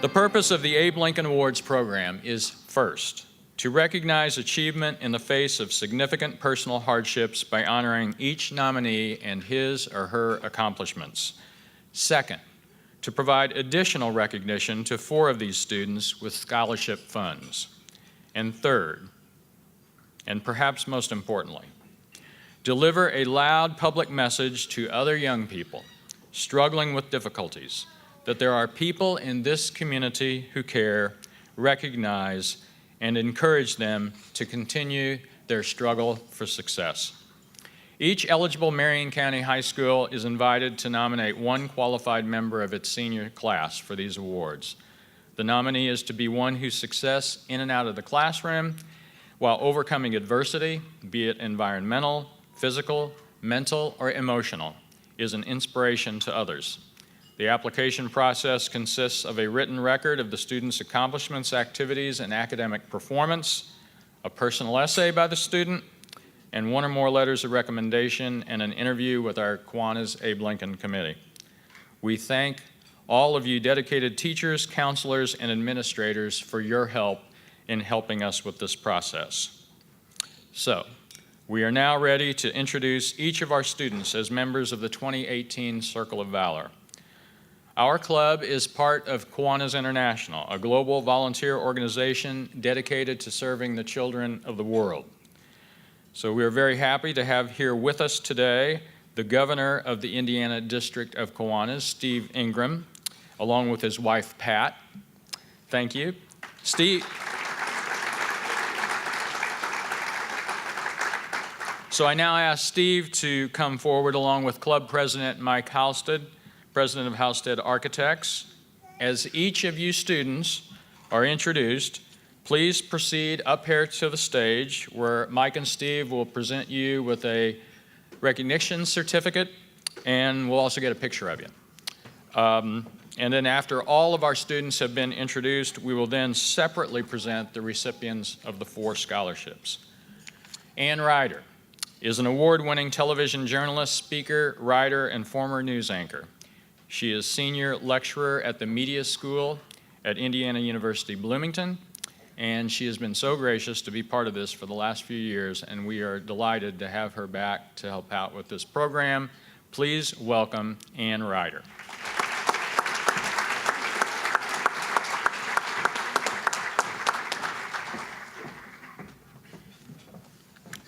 The purpose of the Abe Lincoln Awards program is, first, to recognize achievement in the face of significant personal hardships by honoring each nominee and his or her accomplishments. Second, to provide additional recognition to 4 of these students with scholarship funds. And third, and perhaps most importantly, deliver a loud public message to other young people struggling with difficulties that there are people in this community who care, recognize, and encourage them to continue their struggle for success. Each eligible Marion County High School is invited to nominate 1 qualified member of its senior class for these awards. The nominee is to be one whose success in and out of the classroom, while overcoming adversity, be it environmental, physical, mental, or emotional, is an inspiration to others. The application process consists of a written record of the student's accomplishments, activities, and academic performance, a personal essay by the student, and 1 or more letters of recommendation and an interview with our Kiwanis Abe Lincoln Committee. We thank all of you dedicated teachers, counselors, and administrators for your help in helping us with this process. So, we are now ready to introduce each of our students as members of the 2018 Circle of Valor. Our club is part of Kiwanis International, a global volunteer organization dedicated to serving the children of the world. So we are very happy to have here with us today the governor of the Indiana District of Kiwanis, Steve Ingram, along with his wife, Pat. Thank you. Steve. So I now ask Steve to come forward along with Club President Mike Halstead, President of Halstead Architects. As each of you students are introduced, please proceed up here to the stage where Mike and Steve will present you with a recognition certificate, and we'll also get a picture of you. And then after all of our students have been introduced, we will then separately present the recipients of the 4 scholarships. Ann Ryder is an award-winning television journalist, speaker, writer, and former news anchor. She is senior lecturer at the Media School at Indiana University Bloomington, and she has been so gracious to be part of this for the last few years, and we are delighted to have her back to help out with this program. Please welcome Ann Ryder.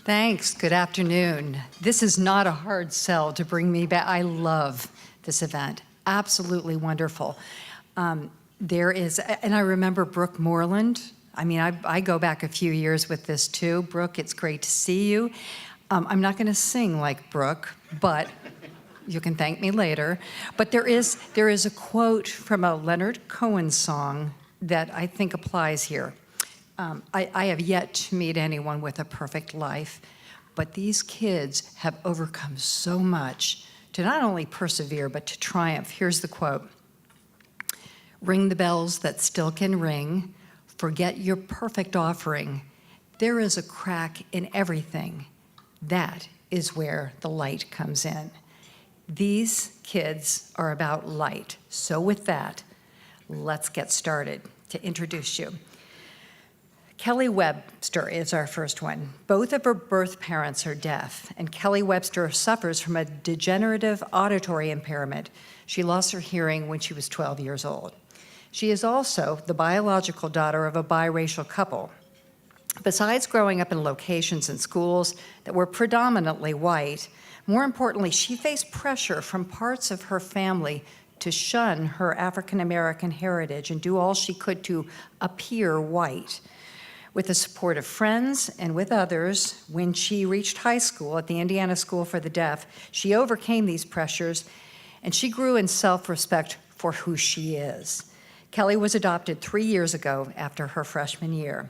Thanks. Good afternoon. This is not a hard sell to bring me back. I love this event. Absolutely wonderful. There is, and I remember Brooke Moreland. I mean, I go back a few years with this too. Brooke, it's great to see you. I'm not going to sing like Brooke, but you can thank me later. But there is a quote from a Leonard Cohen song that I think applies here. I have yet to meet anyone with a perfect life, but these kids have overcome so much to not only persevere, but to triumph. Here's the quote. Ring the bells that still can ring. Forget your perfect offering. There is a crack in everything. That is where the light comes in. These kids are about light. So with that, let's get started. To introduce you, Kelly Webster is our first one. Both of her birth parents are deaf, and Kelly Webster suffers from a degenerative auditory impairment. She lost her hearing when she was 12 years old. She is also the biological daughter of a biracial couple. Besides growing up in locations and schools that were predominantly white, more importantly, she faced pressure from parts of her family to shun her African American heritage and do all she could to appear white. With the support of friends and with others, when she reached high school at the Indiana School for the Deaf, she overcame these pressures and she grew in self-respect for who she is. Kelly was adopted 3 years ago after her freshman year.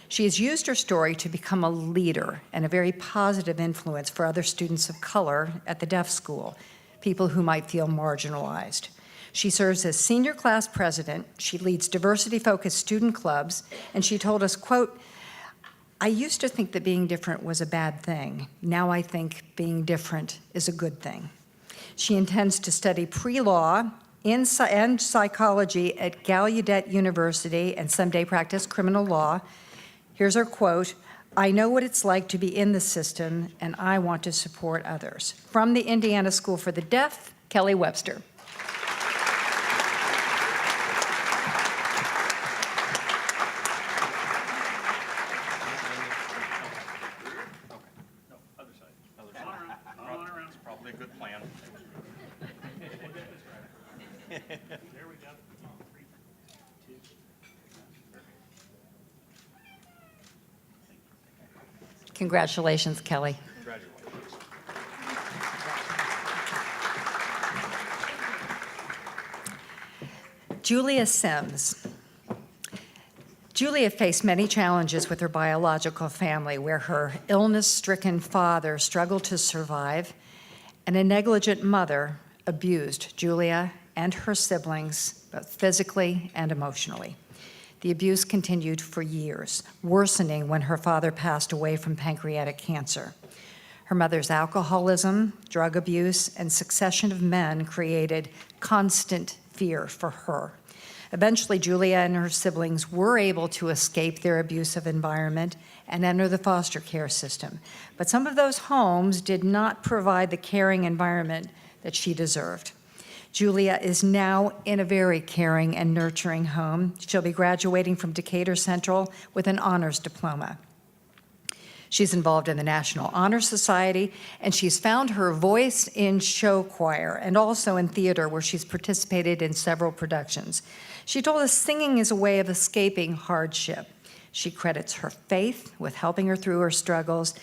She has used her story to become a leader and a very positive influence for other students of color at the deaf school, people who might feel marginalized. She serves as senior class president. She leads diversity-focused student clubs, and she told us, quote, I used to think that being different was a bad thing. Now I think being different is a good thing. She intends to study pre-law and psychology at Gallaudet University and someday practice criminal law. Here's her quote: "I know what it's like to be in the system, and I want to support others." From the Indiana School for the Deaf, Kelly Webster. Probably a good plan. There we go. Congratulations, Kelly. Julia Sims. Julia faced many challenges with her biological family, where her illness-stricken father struggled to survive, and a negligent mother abused Julia and her siblings, both physically and emotionally. The abuse continued for years, worsening when her father passed away from pancreatic cancer. Her mother's alcoholism, drug abuse, and succession of men created constant fear for her. Eventually, Julia and her siblings were able to escape their abusive environment and enter the foster care system. But some of those homes did not provide the caring environment that she deserved. Julia is now in a very caring and nurturing home. She'll be graduating from Decatur Central with an honors diploma. She's involved in the National Honor Society, and she's found her voice in show choir and also in theater, where she's participated in several productions. She told us singing is a way of escaping hardship. She credits her faith with helping her through her struggles,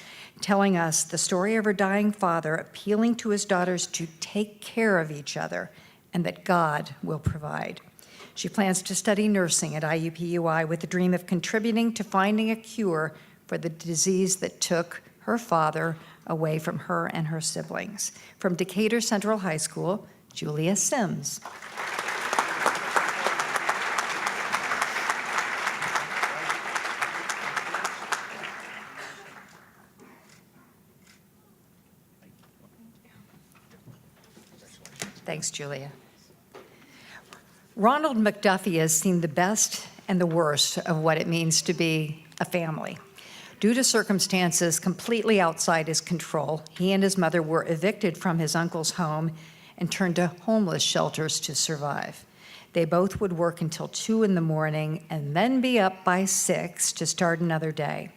telling us the story of her dying father appealing to his daughters to take care of each other and that God will provide. She plans to study nursing at IUPUI with the dream of contributing to finding a cure for the disease that took her father away from her and her siblings. From Decatur Central High School, Julia Sims. Thanks, Julia. Ronald McDuffie has seen the best and the worst of what it means to be a family. Due to circumstances completely outside his control, he and his mother were evicted from his uncle's home and turned to homeless shelters to survive. They both would work until 2 in the morning and then be up by 6 to start another day.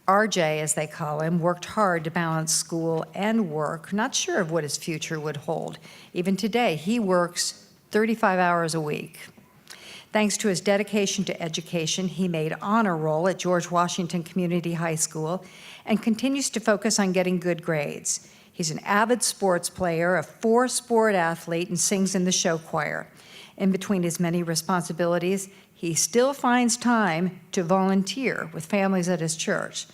RJ, as they call him, worked hard to balance school and work, not sure of what his future would hold. Even today, he works 35 hours a week. Thanks to his dedication to education, he made honor roll at George Washington Community High School and continues to focus on getting good grades. He's an avid sports player, a 4-sport athlete, and sings in the show choir. In between his many responsibilities, he still finds time to volunteer with families at his church.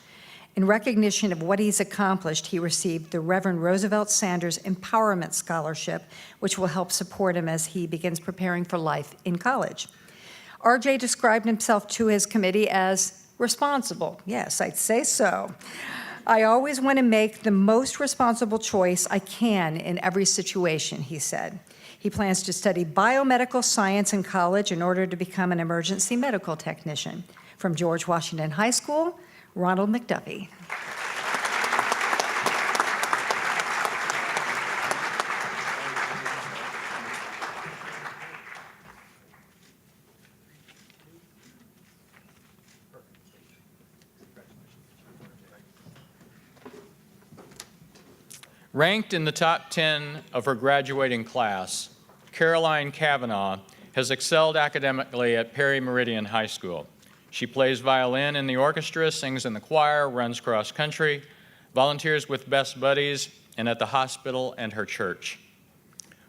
In recognition of what he's accomplished, he received the Reverend Roosevelt Sanders Empowerment Scholarship, which will help support him as he begins preparing for life in college. RJ described himself to his committee as responsible. Yes, I'd say so. "I always want to make the most responsible choice I can in every situation," he said. He plans to study biomedical science in college in order to become an emergency medical technician. From George Washington High School, Ronald McDuffie. Ranked in the top 10 of her graduating class, Caroline Kavanaugh has excelled academically at Perry Meridian High School. She plays violin in the orchestra, sings in the choir, runs cross country, volunteers with Best Buddies, and at the hospital and her church.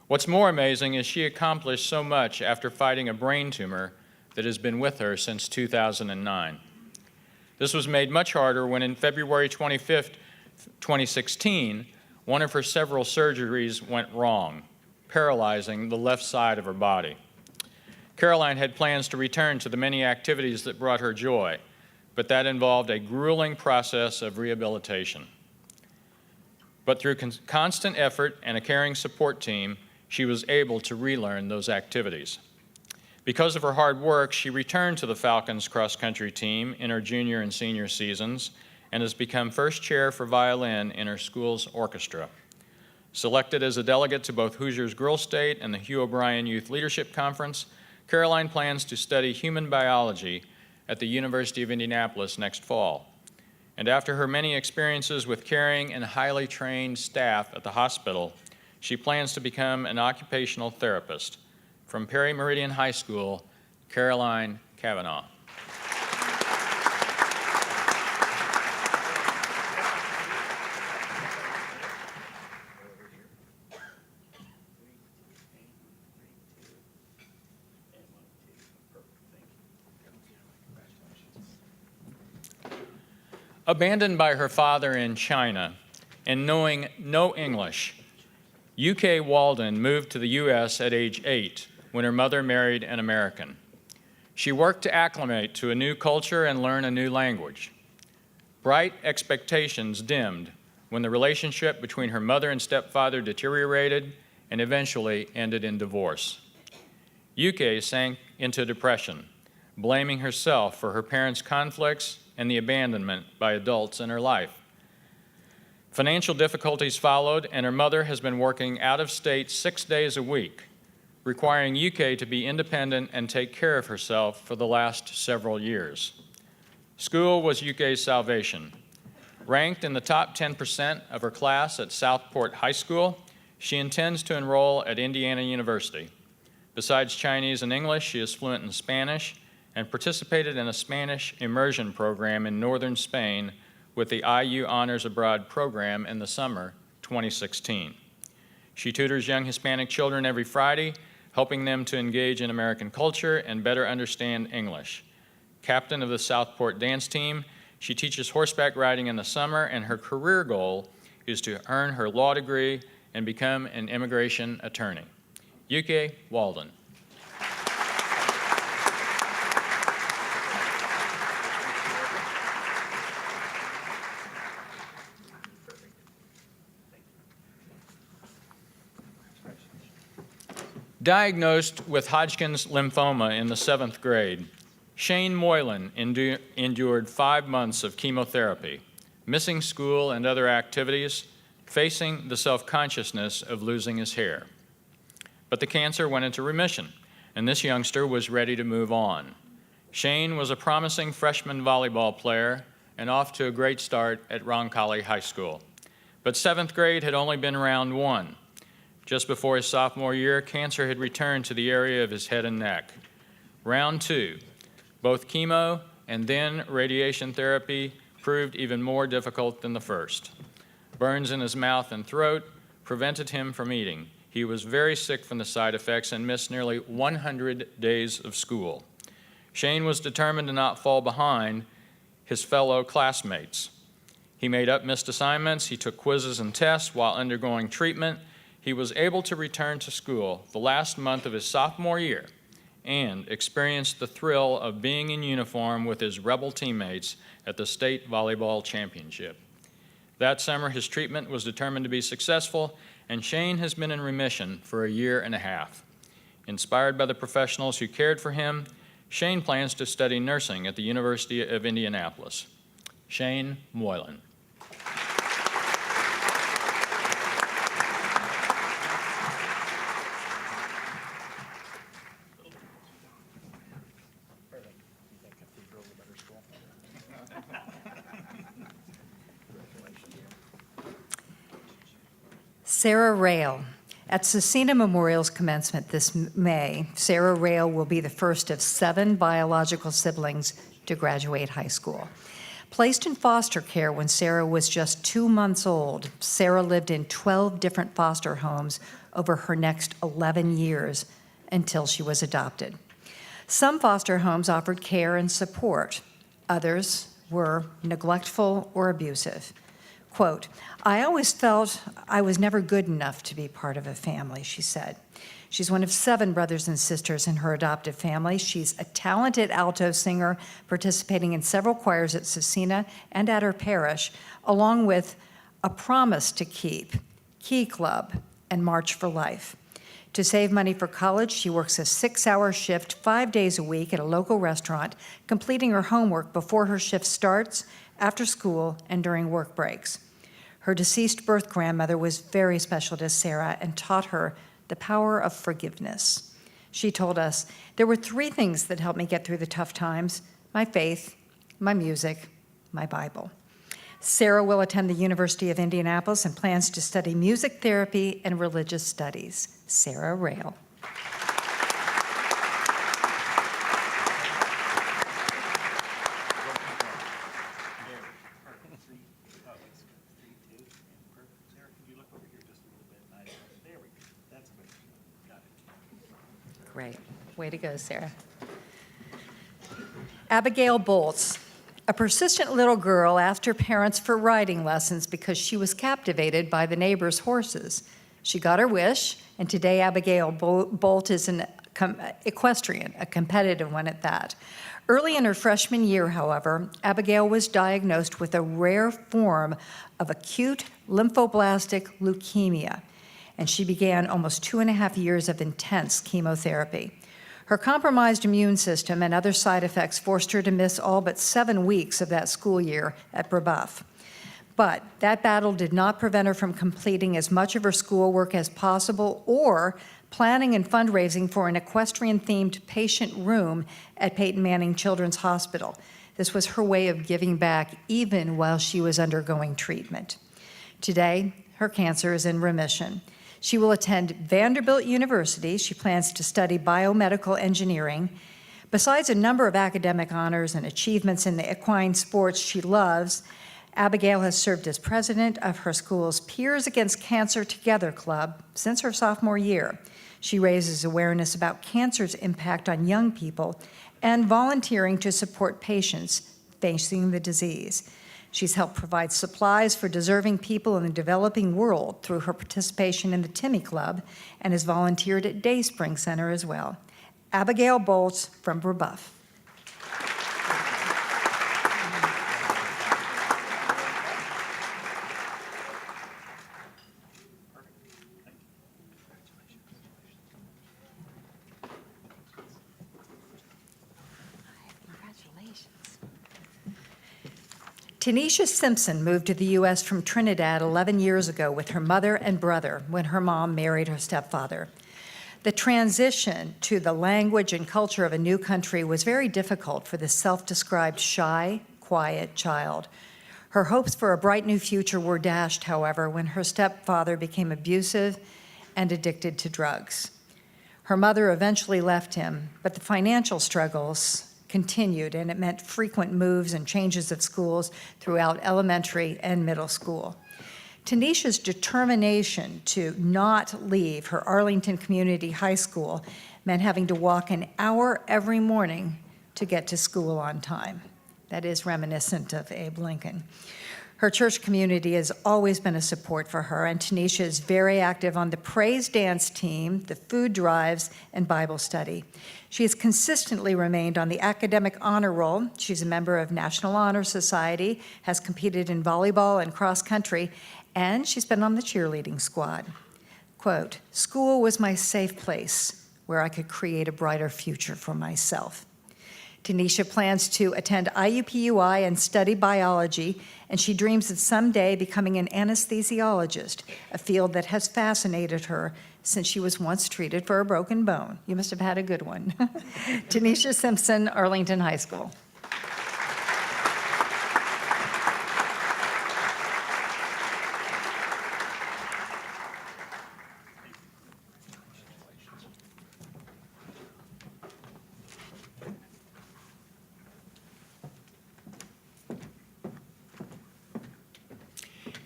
What's more amazing is she accomplished so much after fighting a brain tumor that has been with her since 2009. This was made much harder when in February 25th, 2016, one of her several surgeries went wrong, paralyzing the left side of her body. Caroline had plans to return to the many activities that brought her joy, but that involved a grueling process of rehabilitation. But through constant effort and a caring support team, she was able to relearn those activities. Because of her hard work, she returned to the Falcons cross-country team in her junior and senior seasons and has become first chair for violin in her school's orchestra. Selected as a delegate to both Hoosiers Girl State and the Hugh O'Brien Youth Leadership Conference, Caroline plans to study human biology at the University of Indianapolis next fall. And after her many experiences with caring and highly trained staff at the hospital, she plans to become an occupational therapist. From Perry Meridian High School, Caroline Kavanaugh. Abandoned by her father in China and knowing no English, UK Walden moved to the US at age 8 when her mother married an American. She worked to acclimate to a new culture and learn a new language. Bright expectations dimmed when the relationship between her mother and stepfather deteriorated and eventually ended in divorce. UK sank into depression, blaming herself for her parents' conflicts and the abandonment by adults in her life. Financial difficulties followed, and her mother has been working out of state 6 days a week, requiring UK to be independent and take care of herself for the last several years. School was UK's salvation. Ranked in the top 10% of her class at Southport High School, she intends to enroll at Indiana University. Besides Chinese and English, she is fluent in Spanish and participated in a Spanish immersion program in northern Spain with the IU Honors Abroad program in the summer 2016. She tutors young Hispanic children every Friday, helping them to engage in American culture and better understand English. Captain of the Southport dance team, she teaches horseback riding in the summer, and her career goal is to earn her law degree and become an immigration attorney. UK Walden. Diagnosed with Hodgkin's lymphoma in the 7th grade, Shane Moylan endured 5 months of chemotherapy, missing school and other activities, facing the self-consciousness of losing his hair. But the cancer went into remission, and this youngster was ready to move on. Shane was a promising freshman volleyball player and off to a great start at Roncalli High School. But 7th grade had only been round 1. Just before his sophomore year, cancer had returned to the area of his head and neck. Round 2, both chemo and then radiation therapy proved even more difficult than the first. Burns in his mouth and throat prevented him from eating. He was very sick from the side effects and missed nearly 100 days of school. Shane was determined to not fall behind his fellow classmates. He made up missed assignments, he took quizzes and tests while undergoing treatment. He was able to return to school the last month of his sophomore year and experienced the thrill of being in uniform with his Rebel teammates at the state volleyball championship. That summer, his treatment was determined to be successful, and Shane has been in remission for a year and a half. Inspired by the professionals who cared for him, Shane plans to study nursing at the University of Indianapolis. Shane Moylan. Sarah Rail. At Cecina Memorial's commencement this May, Sarah Rail will be the first of 7 biological siblings to graduate high school. Placed in foster care when Sarah was just 2 months old, Sarah lived in 12 different foster homes over her next 11 years until she was adopted. Some foster homes offered care and support. Others were neglectful or abusive. Quote, "I always felt I was never good enough to be part of a family," she said. She's one of 7 brothers and sisters in her adoptive family. She's a talented alto singer, participating in several choirs at Cecina and at her parish, along with A Promise to Keep, Key Club, and March for Life. To save money for college, she works a 6-hour shift 5 days a week at a local restaurant, completing her homework before her shift starts, after school, and during work breaks. Her deceased birth grandmother was very special to Sarah and taught her the power of forgiveness. She told us, "There were 3 things that helped me get through the tough times: my faith, my music, my Bible." Sarah will attend the University of Indianapolis and plans to study music therapy and religious studies. Sarah Rail. Sarah, can you look over here just a little bit? There we go. That's good. Got it. Great. Way to go, Sarah. Abigail Bolts. A persistent little girl asked her parents for riding lessons because she was captivated by the neighbors' horses. She got her wish, and today Abigail Bolt is an equestrian, a competitive one at that. Early in her freshman year, however, Abigail was diagnosed with a rare form of acute lymphoblastic leukemia, and she began almost 2.5 years of intense chemotherapy. Her compromised immune system and other side effects forced her to miss all but 7 weeks of that school year at Brebeuf. But that battle did not prevent her from completing as much of her schoolwork as possible or planning and fundraising for an equestrian-themed patient room at Peyton Manning Children's Hospital. This was her way of giving back even while she was undergoing treatment. Today, her cancer is in remission. She will attend Vanderbilt University. She plans to study biomedical engineering. Besides a number of academic honors and achievements in the equine sports she loves, Abigail has served as president of her school's Peers Against Cancer Together Club since her sophomore year. She raises awareness about cancer's impact on young people and volunteering to support patients facing the disease. She's helped provide supplies for deserving people in the developing world through her participation in the Timmy Club and has volunteered at Dayspring Center as well. Abigail Bolts from Brebeuf. Tanisha Simpson moved to the U.S. from Trinidad 11 years ago with her mother and brother when her mom married her stepfather. The transition to the language and culture of a new country was very difficult for this self-described shy, quiet child. Her hopes for a bright new future were dashed, however, when her stepfather became abusive and addicted to drugs. Her mother eventually left him, but the financial struggles continued, and it meant frequent moves and changes of schools throughout elementary and middle school. Tanisha's determination to not leave her Arlington Community High School meant having to walk an hour every morning to get to school on time. That is reminiscent of Abe Lincoln. Her church community has always been a support for her, and Tanisha is very active on the praise dance team, the food drives, and Bible study. She has consistently remained on the academic honor roll. She's a member of National Honor Society, has competed in volleyball and cross country, and she's been on the cheerleading squad. Quote, "School was my safe place where I could create a brighter future for myself." Tanisha plans to attend IUPUI and study biology, and she dreams of someday becoming an anesthesiologist, a field that has fascinated her since she was once treated for a broken bone. You must have had a good one. Tanisha Simpson, Arlington High School.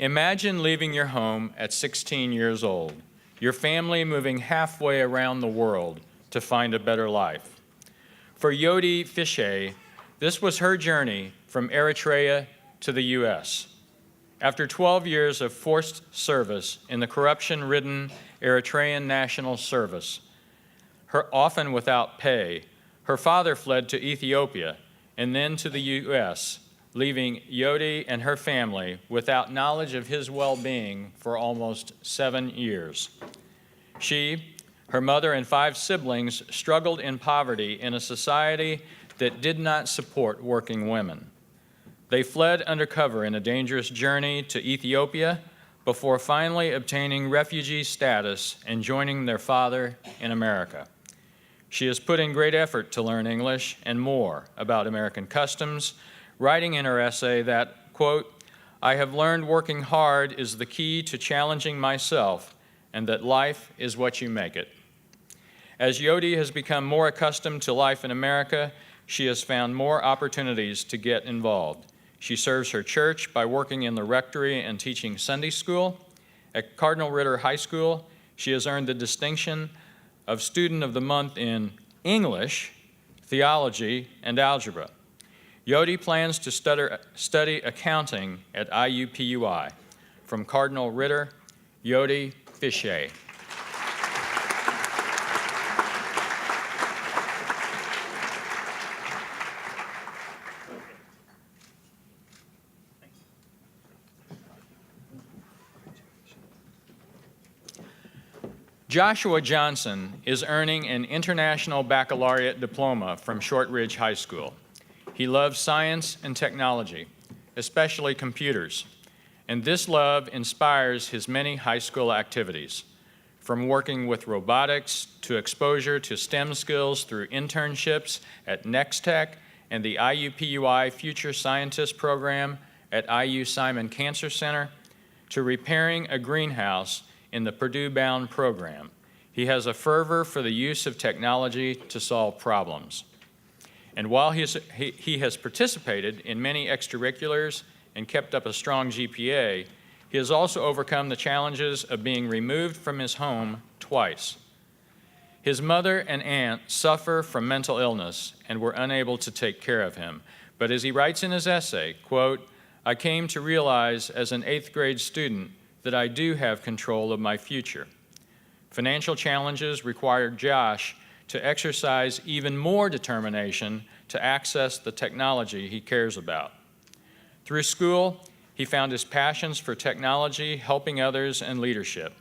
Imagine leaving your home at 16 years old, your family moving halfway around the world to find a better life. For Yodi Fishe, this was her journey from Eritrea to the U.S. After 12 years of forced service in the corruption-ridden Eritrean National Service, often without pay, her father fled to Ethiopia and then to the U.S., leaving Yodi and her family without knowledge of his well-being for almost 7 years. She, Her mother and 5 siblings struggled in poverty in a society that did not support working women. They fled undercover in a dangerous journey to Ethiopia before finally obtaining refugee status and joining their father in America. She has put in great effort to learn English and more about American customs, writing in her essay that, quote, "I have learned working hard is the key to challenging myself, and that life is what you make it." As Yodi has become more accustomed to life in America, she has found more opportunities to get involved. She serves her church by working in the rectory and teaching Sunday school. At Cardinal Ritter High School, she has earned the distinction of Student of the Month in English, theology, and algebra. Yodi plans to study accounting at IUPUI. From Cardinal Ritter, Yodi Fichet. Joshua Johnson is earning an International Baccalaureate diploma from Shortridge High School. He loves science and technology, especially computers, and this love inspires his many high school activities, from working with robotics to exposure to STEM skills through internships at Next Tech and the IUPUI Future Scientist Program at IU Simon Cancer Center, to repairing a greenhouse in the Purdue-bound program. He has a fervor for the use of technology to solve problems. And while he has participated in many extracurriculars and kept up a strong GPA, he has also overcome the challenges of being removed from his home twice. His mother and aunt suffer from mental illness and were unable to take care of him. But as he writes in his essay, quote, "I came to realize as an 8th grade student that I do have control of my future." Financial challenges required Josh to exercise even more determination to access the technology he cares about. Through school, he found his passions for technology, helping others, and leadership.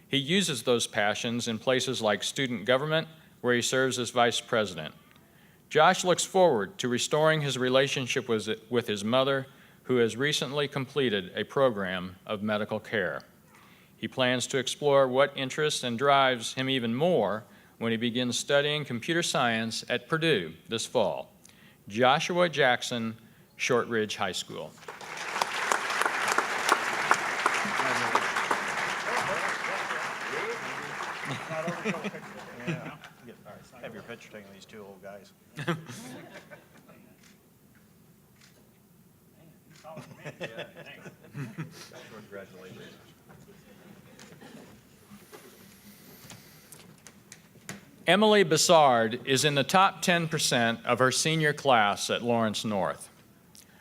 He uses those passions in places like student government, where he serves as vice president. Josh looks forward to restoring his relationship with his mother, who has recently completed a program of medical care. He plans to explore what interests and drives him even more when he begins studying computer science at Purdue this fall. Joshua Jackson, Shortridge High School. Have your picture taken, these 2 old guys. Congratulations. Emily Bissard is in the top 10% of her senior class at Lawrence North.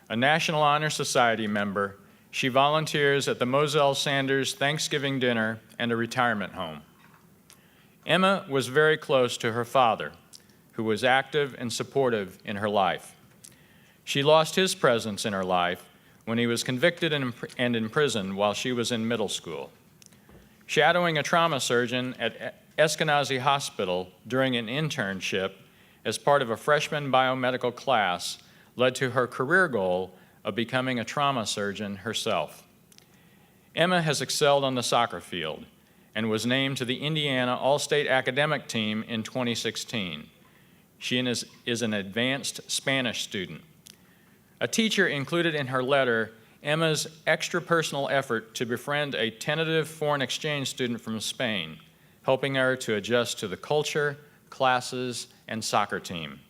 A National Honor Society member, she volunteers at the Moselle Sanders Thanksgiving dinner and a retirement home. Emma was very close to her father, who was active and supportive in her life. She lost his presence in her life when he was convicted and imprisoned while she was in middle school. Shadowing a trauma surgeon at Eskenazi Hospital during an internship as part of a freshman biomedical class led to her career goal of becoming a trauma surgeon herself. Emma has excelled on the soccer field and was named to the Indiana All-State Academic Team in 2016. She is an advanced Spanish student. A teacher included in her letter Emma's extra personal effort to befriend a tentative foreign exchange student from Spain, helping her to adjust to the culture, classes, and soccer team.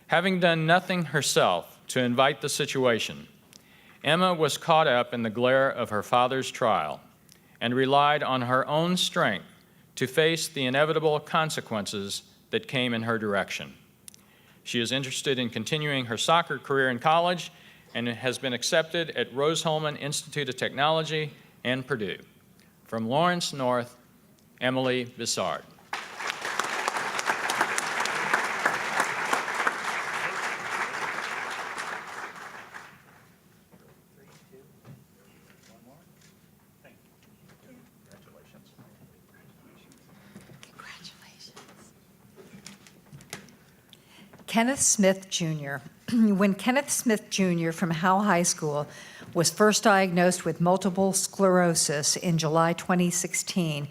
Having done nothing herself to invite the situation, Emma was caught up in the glare of her father's trial and relied on her own strength to face the inevitable consequences that came in her direction. She is interested in continuing her soccer career in college and has been accepted at Rose-Hulman Institute of Technology and Purdue. From Lawrence North, Emily Bissard. Kenneth Smith Jr. When Kenneth Smith Jr. from Howe High School was first diagnosed with multiple sclerosis in July 2016,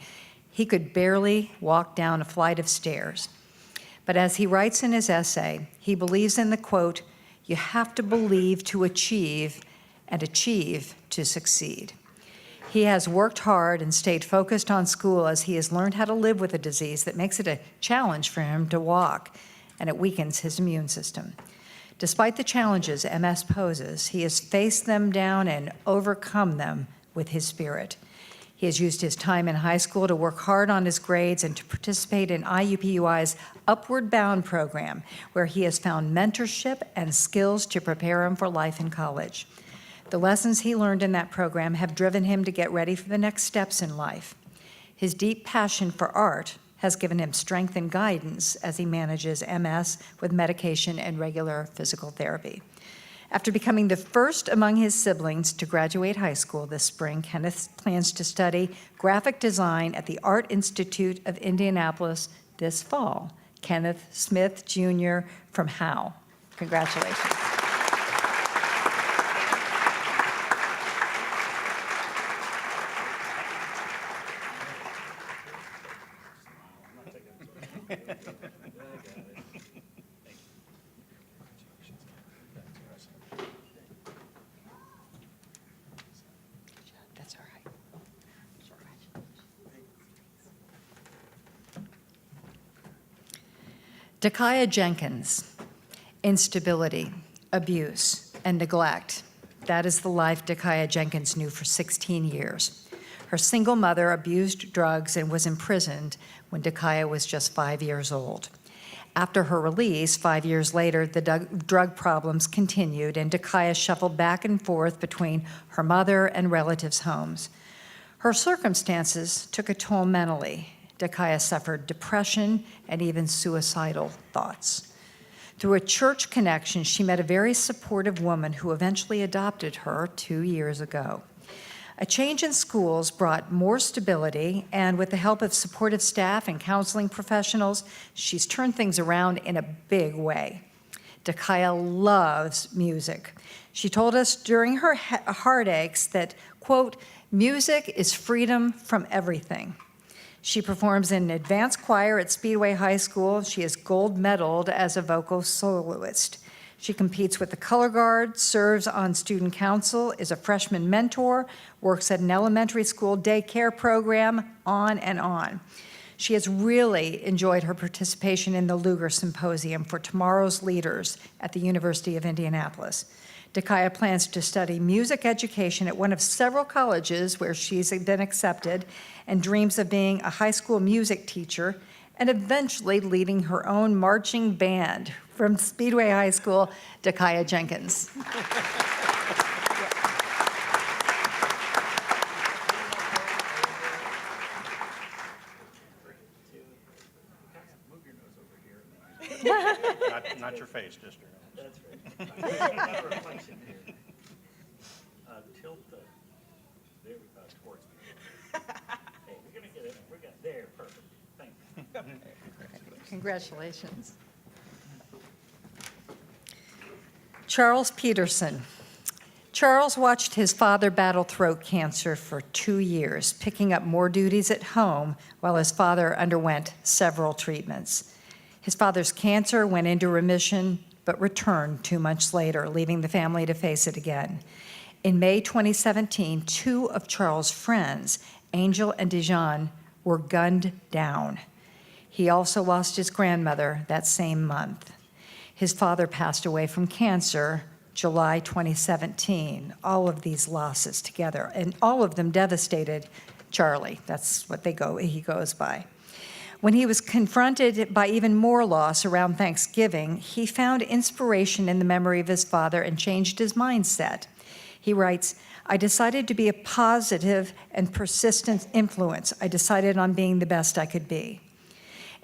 he could barely walk down a flight of stairs. But as he writes in his essay, he believes in the quote, "You have to believe to achieve and achieve to succeed." He has worked hard and stayed focused on school as he has learned how to live with a disease that makes it a challenge for him to walk, and it weakens his immune system. Despite the challenges MS poses, he has faced them down and overcome them with his spirit. He has used his time in high school to work hard on his grades and to participate in IUPUI's Upward Bound program, where he has found mentorship and skills to prepare him for life in college. The lessons he learned in that program have driven him to get ready for the next steps in life. His deep passion for art has given him strength and guidance as he manages MS with medication and regular physical therapy. After becoming the first among his siblings to graduate high school this spring, Kenneth plans to study graphic design at the Art Institute of Indianapolis this fall. Kenneth Smith Jr. from Howe. Congratulations. That's all right. Dakaya Jenkins, instability, abuse, and neglect. That is the life Dakaya Jenkins knew for 16 years. Her single mother abused drugs and was imprisoned when Dakaya was just 5 years old. After her release, 5 years later, the drug problems continued, and Dakaya shuffled back and forth between her mother and relatives' homes. Her circumstances took a toll mentally. Dakaya suffered depression and even suicidal thoughts. Through a church connection, she met a very supportive woman who eventually adopted her 2 years ago. A change in schools brought more stability, and with the help of supportive staff and counseling professionals, she's turned things around in a big way. Dakaya loves music. She told us during her heartaches that, quote, "Music is freedom from everything." She performs in an advanced choir at Speedway High School. She is gold medaled as a vocal soloist. She competes with the color guard, serves on student council, is a freshman mentor, works at an elementary school daycare program, on and on. She has really enjoyed her participation in the Lugar Symposium for Tomorrow's Leaders at the University of Indianapolis. Dakaya plans to study music education at one of several colleges where she's been accepted, and dreams of being a high school music teacher and eventually leading her own marching band. From Speedway High School, Dakaya Jenkins. Move your nose over here. Not your face, just your nose. That's right. Got a reflection here. Tilt there we go, towards me. Hey, we're gonna get it, there, perfect. Thank you. Congratulations. Charles Peterson. Charles watched his father battle throat cancer for 2 years, picking up more duties at home while his father underwent several treatments. His father's cancer went into remission, but returned 2 months later, leaving the family to face it again. In May 2017, 2 of Charles' friends, Angel and Dijon, were gunned down. He also lost his grandmother that same month. His father passed away from cancer July 2017. All of these losses together, and all of them devastated Charlie. That's what he goes by. When he was confronted by even more loss around Thanksgiving, he found inspiration in the memory of his father and changed his mindset. He writes, "I decided to be a positive and persistent influence. I decided on being the best I could be."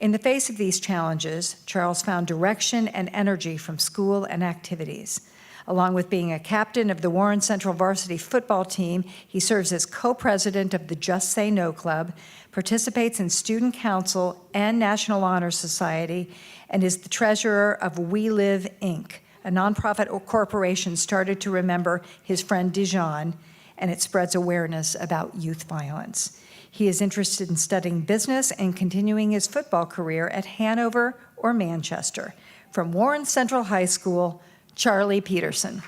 In the face of these challenges, Charles found direction and energy from school and activities. Along with being a captain of the Warren Central varsity football team, he serves as co-president of the Just Say No Club, participates in student council and National Honor Society, and is the treasurer of We Live, Inc., a nonprofit corporation started to remember his friend Dijon, and it spreads awareness about youth violence. He is interested in studying business and continuing his football career at Hanover or Manchester. From Warren Central High School, Charlie Peterson.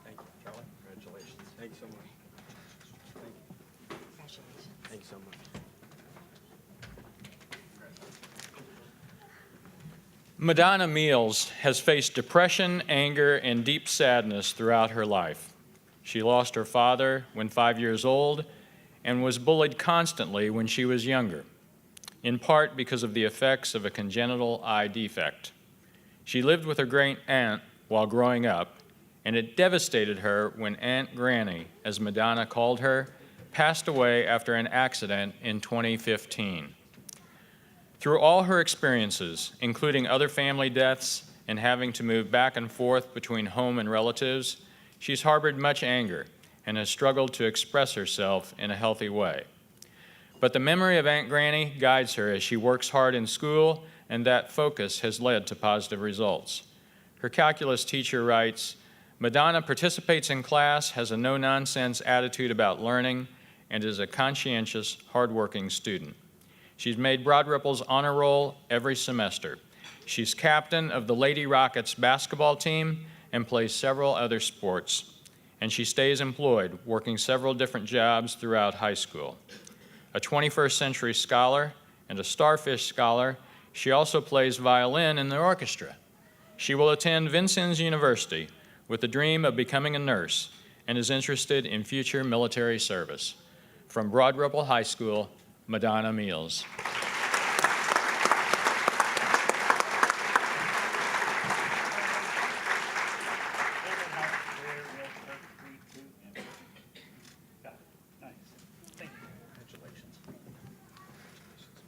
Thank you, Charlie. Congratulations. Thanks so much. Thanks so much. Madonna Meals has faced depression, anger, and deep sadness throughout her life. She lost her father when 5 years old and was bullied constantly when she was younger, in part because of the effects of a congenital eye defect. She lived with her great aunt while growing up, and it devastated her when Aunt Granny, as Madonna called her, passed away after an accident in 2015. Through all her experiences, including other family deaths and having to move back and forth between home and relatives, she's harbored much anger and has struggled to express herself in a healthy way. But the memory of Aunt Granny guides her as she works hard in school, and that focus has led to positive results. Her calculus teacher writes, "Madonna participates in class, has a no-nonsense attitude about learning, and is a conscientious, hardworking student. She's made Broad Ripple's honor roll every semester. She's captain of the Lady Rockets basketball team and plays several other sports. And she stays employed, working several different jobs throughout high school. A 21st century scholar and a Starfish scholar, she also plays violin in the orchestra. She will attend Vincennes University with the dream of becoming a nurse and is interested in future military service." From Broad Ripple High School, Madonna Meals.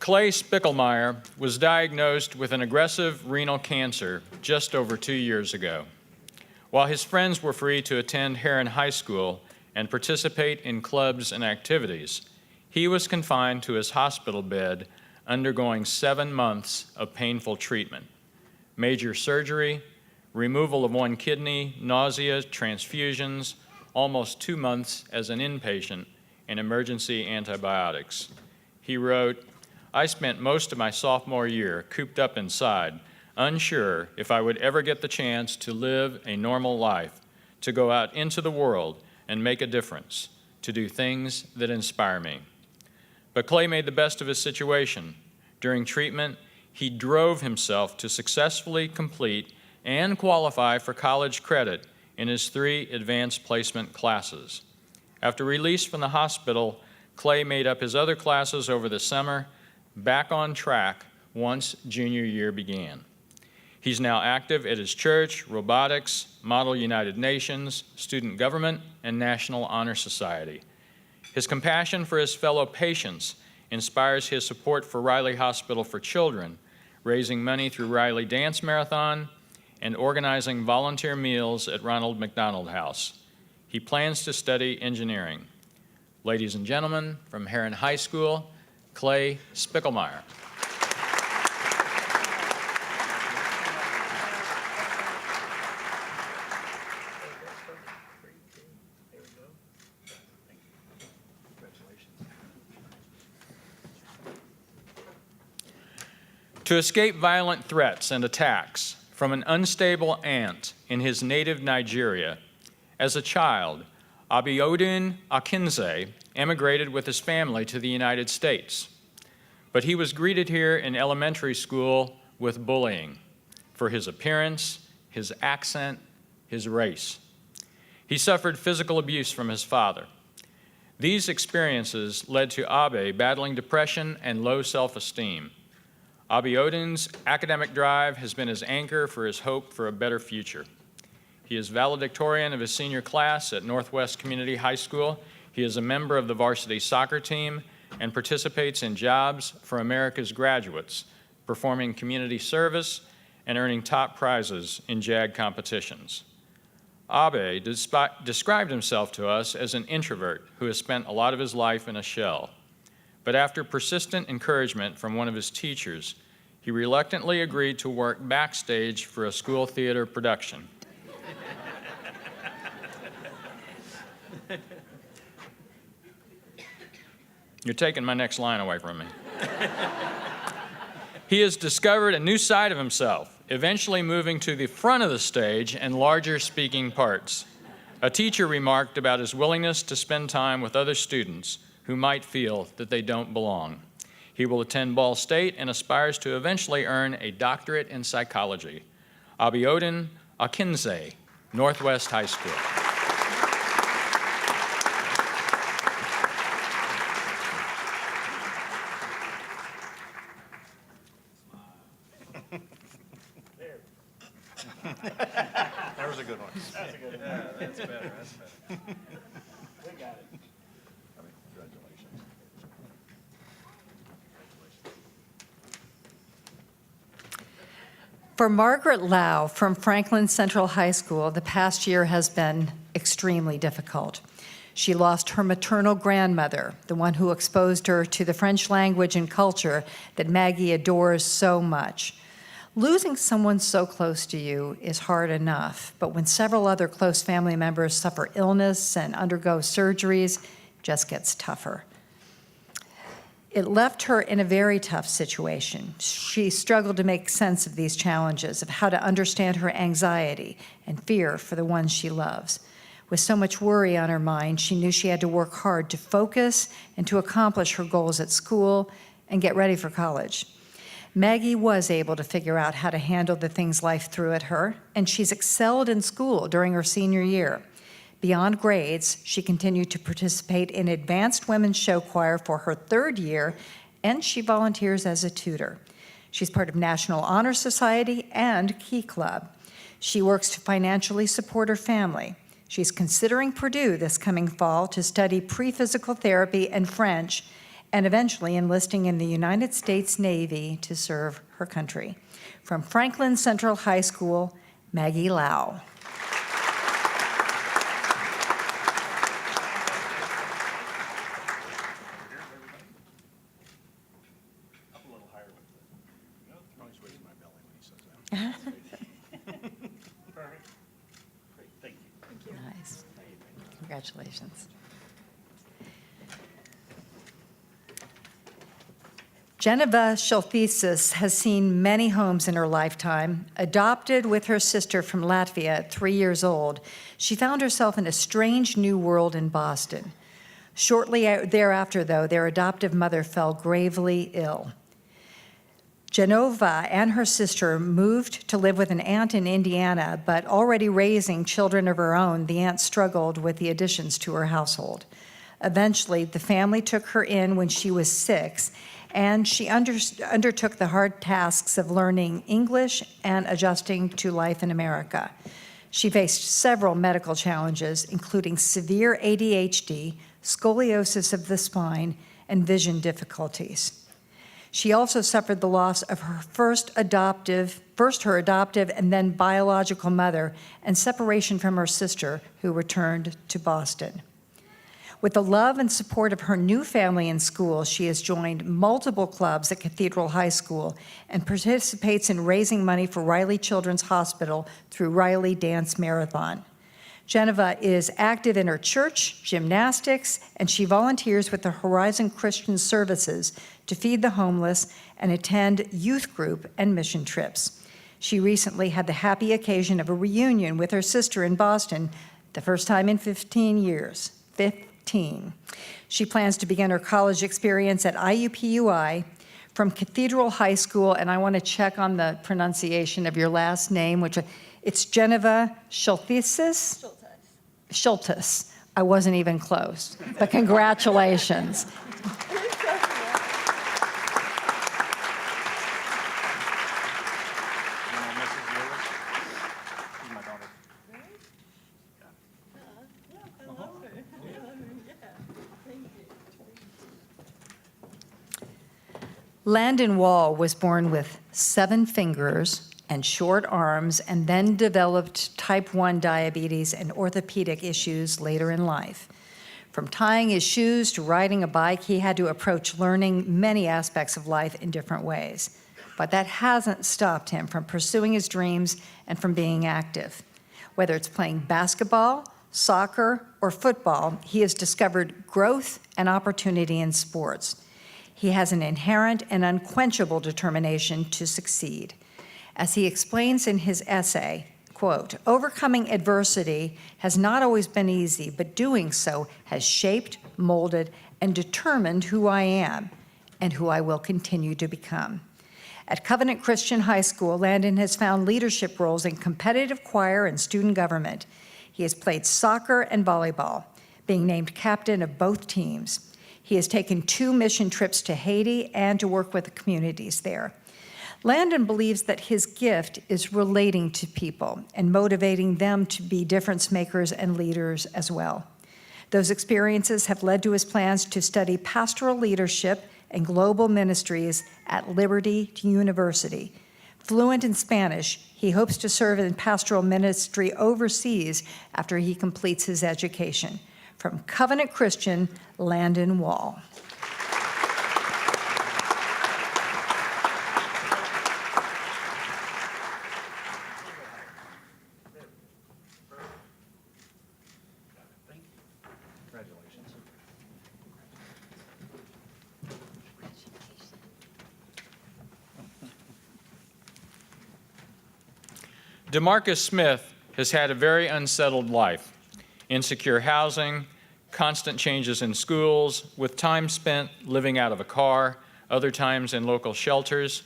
Clay Spickelmeyer was diagnosed with an aggressive renal cancer just over 2 years ago. While his friends were free to attend Heron High School and participate in clubs and activities, he was confined to his hospital bed, undergoing 7 months of painful treatment, major surgery, removal of 1 kidney, nausea, transfusions, almost 2 months as an inpatient, and emergency antibiotics. He wrote, "I spent most of my sophomore year cooped up inside, unsure if I would ever get the chance to live a normal life, to go out into the world and make a difference, to do things that inspire me." But Clay made the best of his situation. During treatment, he drove himself to successfully complete and qualify for college credit in his 3 advanced placement classes. After release from the hospital, Clay made up his other classes over the summer, back on track once junior year began. He's now active at his church, robotics, Model United Nations, student government, and National Honor Society. His compassion for his fellow patients inspires his support for Riley Hospital for Children, raising money through Riley Dance Marathon and organizing volunteer meals at Ronald McDonald House. He plans to study engineering. Ladies and gentlemen, from Heron High School, Clay Spickelmeyer. To escape violent threats and attacks from an unstable aunt in his native Nigeria, as a child, Abiodun Akinze emigrated with his family to the United States. But he was greeted here in elementary school with bullying for his appearance, his accent, his race. He suffered physical abuse from his father. These experiences led to Abe battling depression and low self-esteem. Abiodun's academic drive has been his anchor for his hope for a better future. He is valedictorian of his senior class at Northwest Community High School. He is a member of the varsity soccer team and participates in Jobs for America's Graduates, performing community service and earning top prizes in JAG competitions. Abe described himself to us as an introvert who has spent a lot of his life in a shell. But after persistent encouragement from one of his teachers, he reluctantly agreed to work backstage for a school theater production. You're taking my next line away from me. He has discovered a new side of himself, eventually moving to the front of the stage and larger speaking parts. A teacher remarked about his willingness to spend time with other students who might feel that they don't belong. He will attend Ball State and aspires to eventually earn a doctorate in psychology. Abiodun Akinze, Northwest High School. That was a good one. That's a good one. Yeah, that's better, that's better. We got it. Congratulations. For Margaret Lau from Franklin Central High School, the past year has been extremely difficult. She lost her maternal grandmother, the one who exposed her to the French language and culture that Maggie adores so much. Losing someone so close to you is hard enough, but when several other close family members suffer illness and undergo surgeries, it just gets tougher. It left her in a very tough situation. She struggled to make sense of these challenges, of how to understand her anxiety and fear for the ones she loves. With so much worry on her mind, she knew she had to work hard to focus and to accomplish her goals at school and get ready for college. Maggie was able to figure out how to handle the things life threw at her, and she's excelled in school during her senior year. Beyond grades, she continued to participate in advanced women's show choir for her third year, and she volunteers as a tutor. She's part of National Honor Society and Key Club. She works to financially support her family. She's considering Purdue this coming fall to study pre-physical therapy and French, and eventually enlisting in the United States Navy to serve her country. From Franklin Central High School, Maggie Lau. Up a little higher with the, always raise my belly when he says that. Perfect. Great, thank you. Nice. Congratulations. Geneva Schulthesis has seen many homes in her lifetime. Adopted with her sister from Latvia at 3 years old, she found herself in a strange new world in Boston. Shortly thereafter, though, their adoptive mother fell gravely ill. Genova and her sister moved to live with an aunt in Indiana, but already raising children of her own, the aunt struggled with the additions to her household. Eventually, the family took her in when she was 6, and she undertook the hard tasks of learning English and adjusting to life in America. She faced several medical challenges, including severe ADHD, scoliosis of the spine, and vision difficulties. She also suffered the loss of her first her adoptive and then biological mother, and separation from her sister, who returned to Boston. With the love and support of her new family in school, she has joined multiple clubs at Cathedral High School and participates in raising money for Riley Children's Hospital through Riley Dance Marathon. Geneva is active in her church, gymnastics, and she volunteers with the Horizon Christian Services to feed the homeless and attend youth group and mission trips. She recently had the happy occasion of a reunion with her sister in Boston, the first time in 15 years. 15. She plans to begin her college experience at IUPUI from Cathedral High School, and I want to check on the pronunciation of your last name, which it's Geneva Schulthesis? Schultes. I wasn't even close, but congratulations. Landon Wall was born with 7 fingers and short arms, and then developed type 1 diabetes and orthopedic issues later in life. From tying his shoes to riding a bike, he had to approach learning many aspects of life in different ways. But that hasn't stopped him from pursuing his dreams and from being active. Whether it's playing basketball, soccer, or football, he has discovered growth and opportunity in sports. He has an inherent and unquenchable determination to succeed. As he explains in his essay, quote, "Overcoming adversity has not always been easy, but doing so has shaped, molded, and determined who I am and who I will continue to become." At Covenant Christian High School, Landon has found leadership roles in competitive choir and student government. He has played soccer and volleyball, being named captain of both teams. He has taken 2 mission trips to Haiti and to work with the communities there. Landon believes that his gift is relating to people and motivating them to be difference makers and leaders as well. Those experiences have led to his plans to study pastoral leadership and global ministries at Liberty University. Fluent in Spanish, he hopes to serve in pastoral ministry overseas after he completes his education. From Covenant Christian, Landon Wall. Thank you. Congratulations. DeMarcus Smith has had a very unsettled life. Insecure housing, constant changes in schools, with time spent living out of a car, other times in local shelters,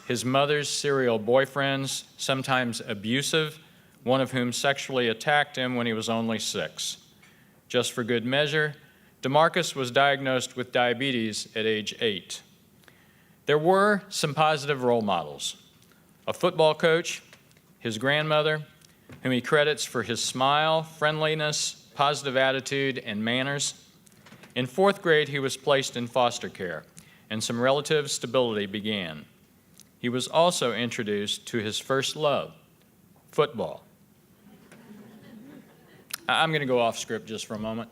his mother's serial boyfriends, sometimes abusive, one of whom sexually attacked him when he was only 6. Just for good measure, DeMarcus was diagnosed with diabetes at age 8. There were some positive role models: a football coach, his grandmother, whom he credits for his smile, friendliness, positive attitude, and manners. In 4th grade, he was placed in foster care, and some relative stability began. He was also introduced to his first love, football. I'm going to go off script just for a moment.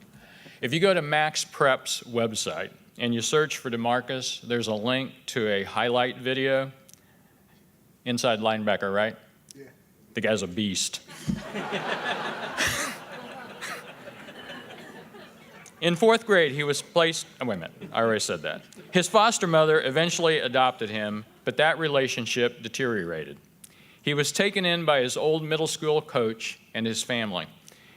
If you go to Max Prep's website and you search for DeMarcus, there's a link to a highlight video. Inside linebacker, right? Yeah. The guy's a beast. In 4th grade, he was placed, oh, wait a minute, I already said that. His foster mother eventually adopted him, but that relationship deteriorated. He was taken in by his old middle school coach and his family.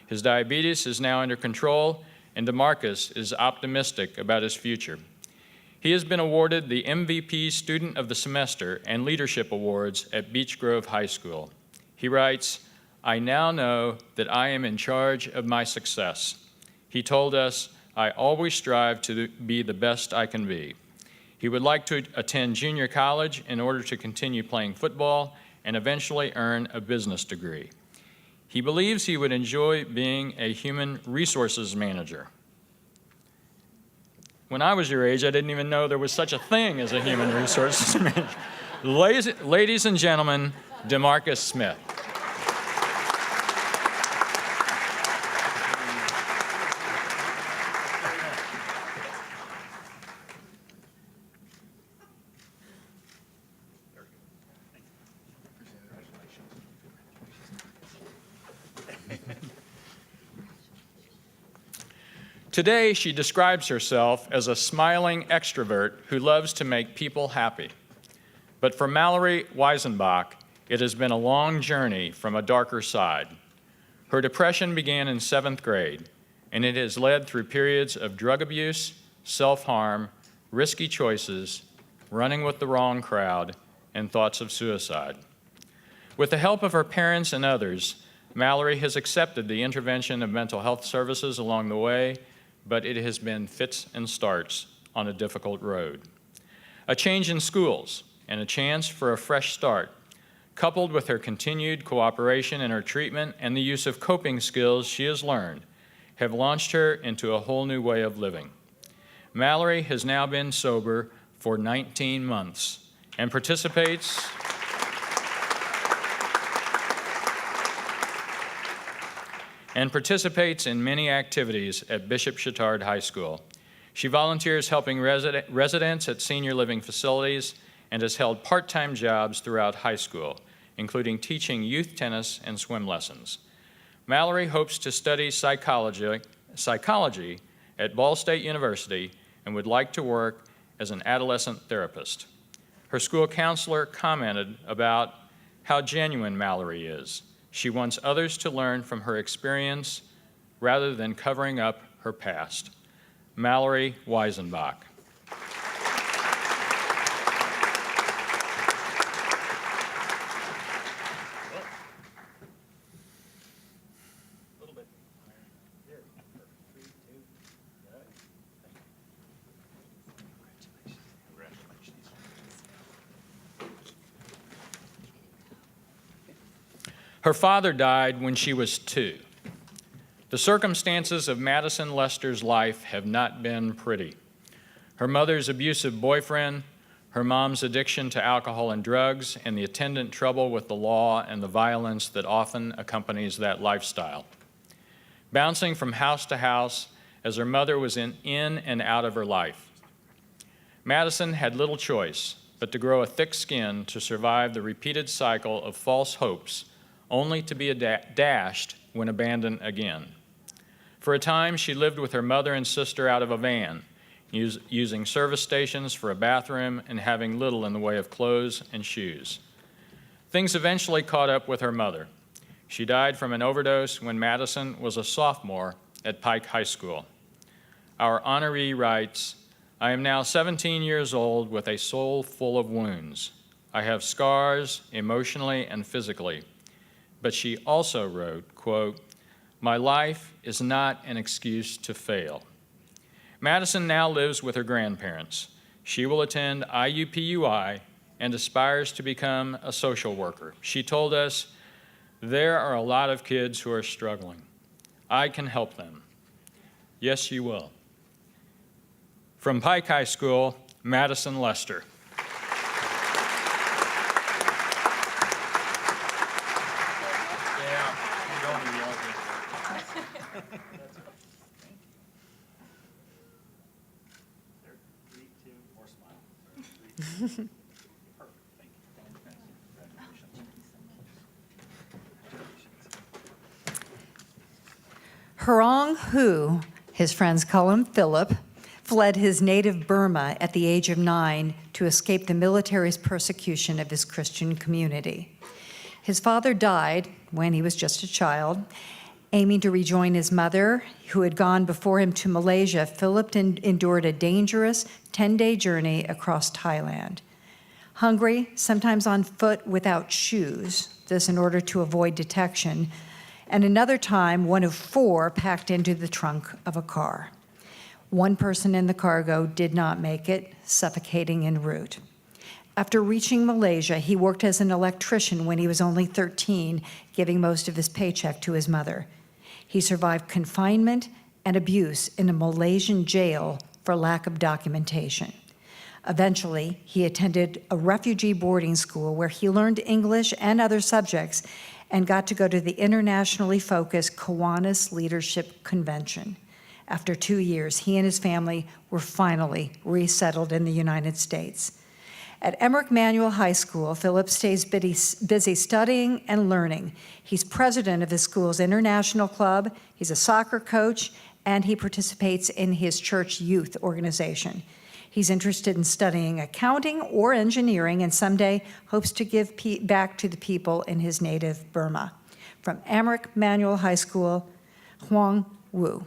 His diabetes is now under control, and DeMarcus is optimistic about his future. He has been awarded the MVP Student of the Semester and Leadership Awards at Beech Grove High School. He writes, "I now know that I am in charge of my success." He told us, "I always strive to be the best I can be." He would like to attend junior college in order to continue playing football and eventually earn a business degree. He believes he would enjoy being a human resources manager. When I was your age, I didn't even know there was such a thing as a human resources manager. Ladies and gentlemen, DeMarcus Smith. Today, she describes herself as a smiling extrovert who loves to make people happy. But for Mallory Weisenbach, it has been a long journey from a darker side. Her depression began in 7th grade, and it has led through periods of drug abuse, self-harm, risky choices, running with the wrong crowd, and thoughts of suicide. With the help of her parents and others, Mallory has accepted the intervention of mental health services along the way, but it has been fits and starts on a difficult road. A change in schools and a chance for a fresh start, coupled with her continued cooperation in her treatment and the use of coping skills she has learned, have launched her into a whole new way of living. Mallory has now been sober for 19 months and participates in many activities at Bishop Chatard High School. She volunteers helping residents at senior living facilities and has held part-time jobs throughout high school, including teaching youth tennis and swim lessons. Mallory hopes to study psychology at Ball State University and would like to work as an adolescent therapist. Her school counselor commented about how genuine Mallory is. She wants others to learn from her experience rather than covering up her past. Mallory Weisenbach. Her father died when she was 2. The circumstances of Madison Lester's life have not been pretty. Her mother's abusive boyfriend, her mom's addiction to alcohol and drugs, and the attendant trouble with the law and the violence that often accompanies that lifestyle. Bouncing from house to house as her mother was in and out of her life. Madison had little choice but to grow a thick skin to survive the repeated cycle of false hopes, only to be dashed when abandoned again. For a time, she lived with her mother and sister out of a van, using service stations for a bathroom and having little in the way of clothes and shoes. Things eventually caught up with her mother. She died from an overdose when Madison was a sophomore at Pike High School. Our honoree writes, "I am now 17 years old with a soul full of wounds. I have scars emotionally and physically." But she also wrote, quote, "My life is not an excuse to fail." Madison now lives with her grandparents. She will attend IUPUI and aspires to become a social worker. She told us, "There are a lot of kids who are struggling. I can help them." Yes, you will. From Pike High School, Madison Lester. There, 3, 2, more smile. 3, 2. Perfect, thank you. Congratulations. Harong Hu, his friends call him Philip, fled his native Burma at the age of 9 to escape the military's persecution of his Christian community. His father died when he was just a child. Aiming to rejoin his mother, who had gone before him to Malaysia, Philip endured a dangerous 10-day journey across Thailand. Hungry, sometimes on foot without shoes, this in order to avoid detection, and another time, one of 4 packed into the trunk of a car. One person in the cargo did not make it, suffocating en route. After reaching Malaysia, he worked as an electrician when he was only 13, giving most of his paycheck to his mother. He survived confinement and abuse in a Malaysian jail for lack of documentation. Eventually, he attended a refugee boarding school where he learned English and other subjects and got to go to the internationally focused Kiwanis Leadership Convention. After 2 years, he and his family were finally resettled in the United States. At Emmerich Manual High School, Philip stays busy studying and learning. He's president of his school's international club, he's a soccer coach, and he participates in his church youth organization. He's interested in studying accounting or engineering, and someday hopes to give back to the people in his native Burma. From Emmerich Manual High School, Huang Wu.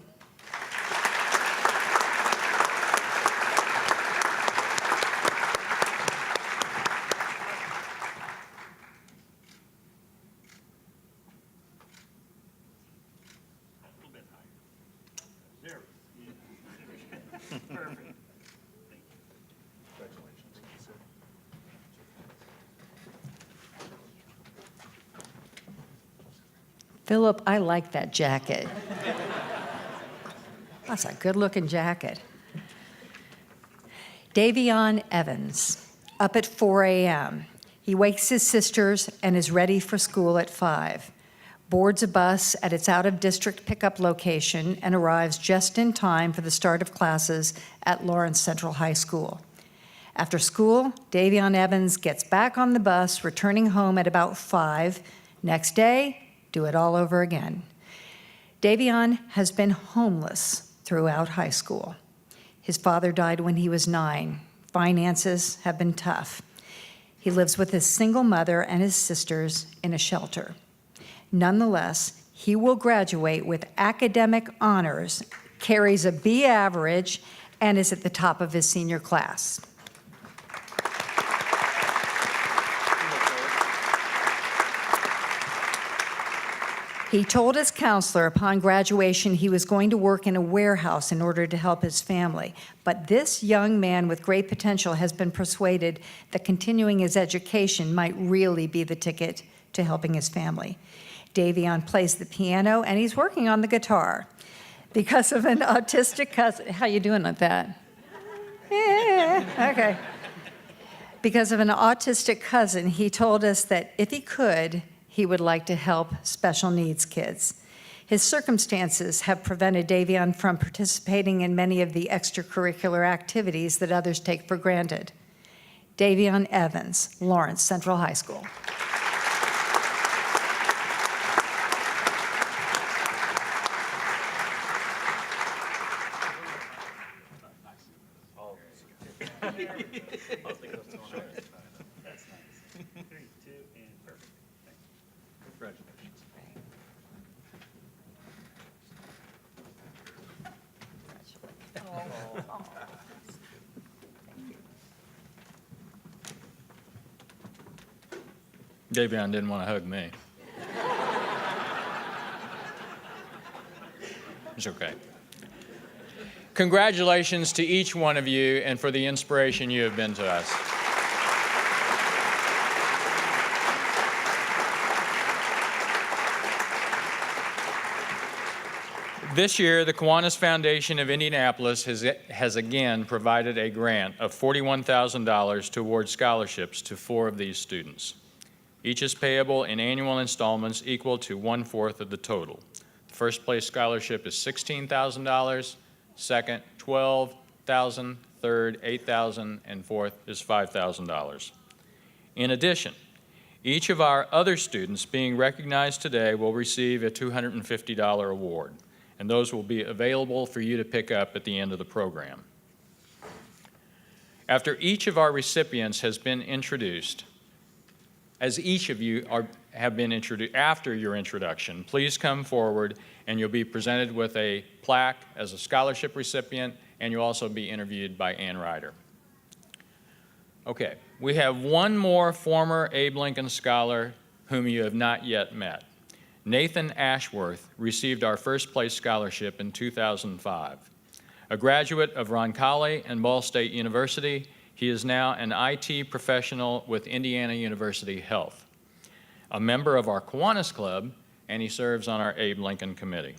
Perfect. Congratulations. Philip, I like that jacket. That's a good-looking jacket. Davion Evans, up at 4 a.m. He wakes his sisters and is ready for school at 5. Boards a bus at its out-of-district pickup location and arrives just in time for the start of classes at Lawrence Central High School. After school, Davion Evans gets back on the bus, returning home at about 5. Next day, do it all over again. Davion has been homeless throughout high school. His father died when he was 9. Finances have been tough. He lives with his single mother and his sisters in a shelter. Nonetheless, he will graduate with academic honors, carries a B average, and is at the top of his senior class. He told his counselor upon graduation he was going to work in a warehouse in order to help his family. But this young man with great potential has been persuaded that continuing his education might really be the ticket to helping his family. Davion plays the piano and he's working on the guitar. Because of an autistic cousin, how you doing with that? Yeah, okay. Because of an autistic cousin, he told us that if he could, he would like to help special needs kids. His circumstances have prevented Davion from participating in many of the extracurricular activities that others take for granted. Davion Evans, Lawrence Central High School. Mostly goes to one. That's nice. 3, 2, and perfect. Thanks. Congratulations. Davion didn't want to hug me. It's okay. Congratulations to each one of you and for the inspiration you have been to us. This year, the Kiwanis Foundation of Indianapolis has again provided a grant of $41,000 to award scholarships to 4 of these students. Each is payable in annual installments equal to 1/4 of the total. The first place scholarship is $16,000, second, $12,000, third, $8,000, and fourth is $5,000. In addition, each of our other students being recognized today will receive a $250 award, and those will be available for you to pick up at the end of the program. After each of our recipients has been introduced, as each of you have been introduced after your introduction, please come forward and you'll be presented with a plaque as a scholarship recipient, and you'll also be interviewed by Ann Ryder. Okay, we have one more former Abe Lincoln Scholar whom you have not yet met. Nathan Ashworth received our first place scholarship in 2005. A graduate of Roncalli and Ball State University, he is now an IT professional with Indiana University Health, a member of our Kiwanis Club, and he serves on our Abe Lincoln Committee.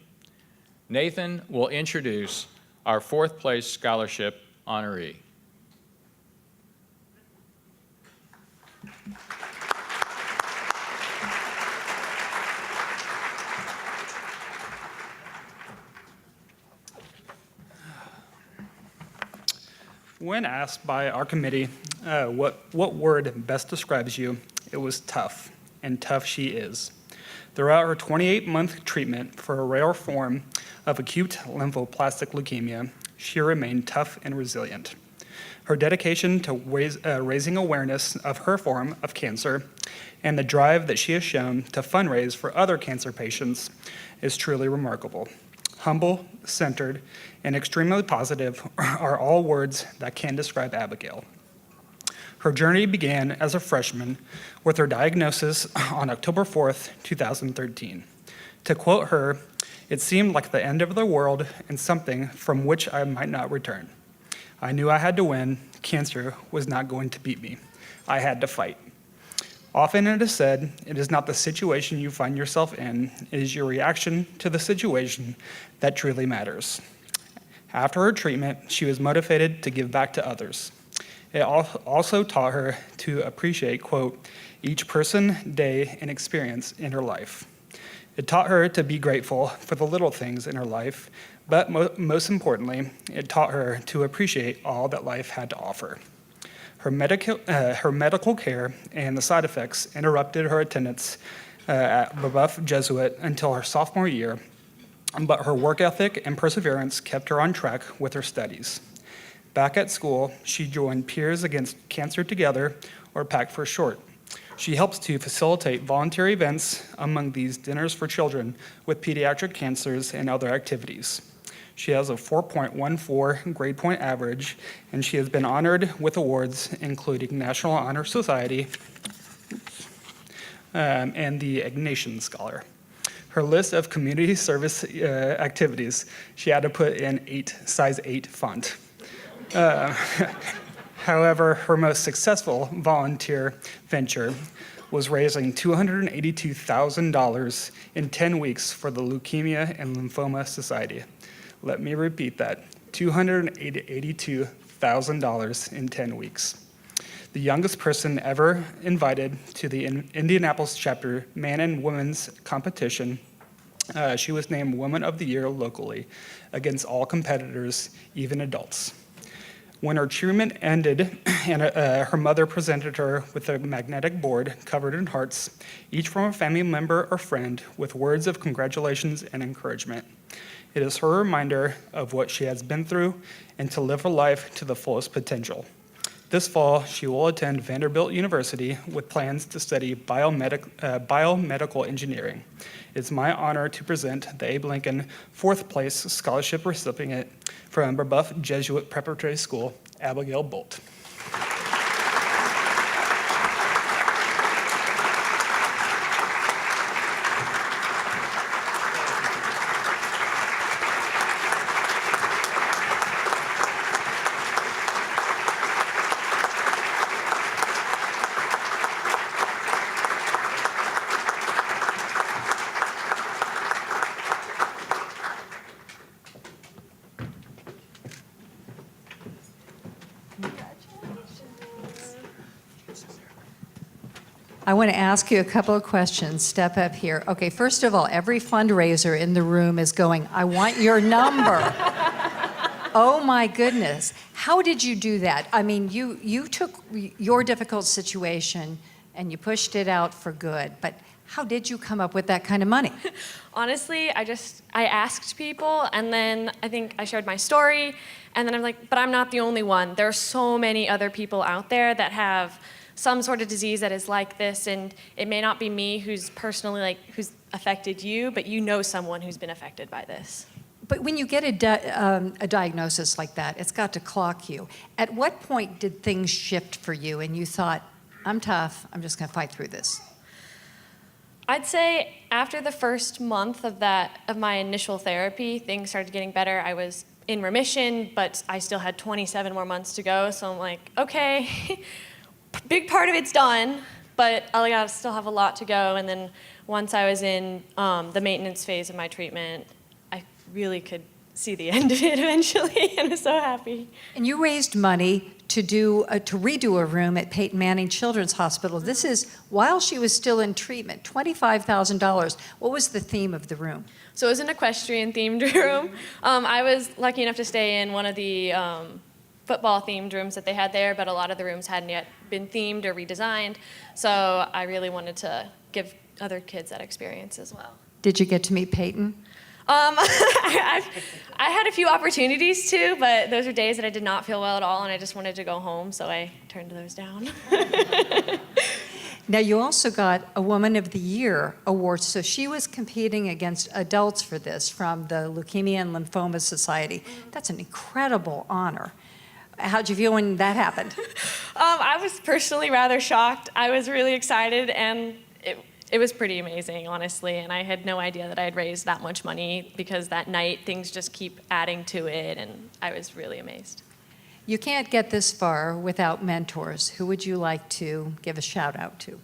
Nathan will introduce our 4th place scholarship honoree. When asked by our committee what word best describes you, it was tough, and tough she is. Throughout her 28-month treatment for a rare form of acute lymphoblastic leukemia, she remained tough and resilient. Her dedication to raising awareness of her form of cancer and the drive that she has shown to fundraise for other cancer patients is truly remarkable. Humble, centered, and extremely positive are all words that can describe Abigail. Her journey began as a freshman with her diagnosis on October 4th, 2013. To quote her, "It seemed like the end of the world and something from which I might not return. I knew I had to win. Cancer was not going to beat me. I had to fight." Often it is said, it is not the situation you find yourself in, it is your reaction to the situation that truly matters. After her treatment, she was motivated to give back to others. It also taught her to appreciate, quote, each person, day, and experience in her life. It taught her to be grateful for the little things in her life, but most importantly, it taught her to appreciate all that life had to offer. Her medical care and the side effects interrupted her attendance at Brebeuf Jesuit until her sophomore year, but her work ethic and perseverance kept her on track with her studies. Back at school, she joined Peers Against Cancer Together, or PAC for short. She helps to facilitate volunteer events, among these dinners for children with pediatric cancers and other activities. She has a 4.14 grade point average, and she has been honored with awards including National Honor Society and the Ignatian Scholar. Her list of community service activities, she had to put in size 8 font. However, her most successful volunteer venture was raising $282,000 in 10 weeks for the Leukemia and Lymphoma Society. Let me repeat that, $282,000 in 10 weeks. The youngest person ever invited to the Indianapolis chapter man and women's competition. She was named Woman of the Year locally against all competitors, even adults. When her treatment ended and her mother presented her with a magnetic board covered in hearts, each from a family member or friend, with words of congratulations and encouragement. It is her reminder of what she has been through and to live her life to the fullest potential. This fall, she will attend Vanderbilt University with plans to study biomedical engineering. It's my honor to present the Abe Lincoln 4th place scholarship recipient from Brebeuf Jesuit Preparatory School, Abigail Bolt. I want to ask you a couple of questions. Step up here. Okay, first of all, every fundraiser in the room is going, I want your number. Oh my goodness. How did you do that? I mean, you took your difficult situation and you pushed it out for good, but how did you come up with that kind of money? Honestly, I asked people, and then I think I shared my story, and then I'm like, but I'm not the only one. There are so many other people out there that have some sort of disease that is like this, and it may not be me who's personally who's affected you, but you know someone who's been affected by this. But when you get a diagnosis like that, it's got to clock you. At what point did things shift for you and you thought, I'm tough, I'm just going to fight through this? I'd say after the first month of my initial therapy, things started getting better. I was in remission, but I still had 27 more months to go, so I'm like, okay, big part of it's done, but I still have a lot to go. And then once I was in the maintenance phase of my treatment, I really could see the end of it eventually, and I was so happy. And you raised money to redo a room at Peyton Manning Children's Hospital. This is while she was still in treatment, $25,000. What was the theme of the room? So it was an equestrian-themed room. I was lucky enough to stay in one of the football-themed rooms that they had there, but a lot of the rooms hadn't yet been themed or redesigned, so I really wanted to give other kids that experience as well. Did you get to meet Peyton? I had a few opportunities to, but those were days that I did not feel well at all, and I just wanted to go home, so I turned those down. Now, you also got a Woman of the Year award, so she was competing against adults for this from the Leukemia and Lymphoma Society. That's an incredible honor. How'd you feel when that happened? I was personally rather shocked. I was really excited, and it was pretty amazing, honestly, and I had no idea that I had raised that much money because that night things just keep adding to it, and I was really amazed. You can't get this far without mentors. Who would you like to give a shout out to?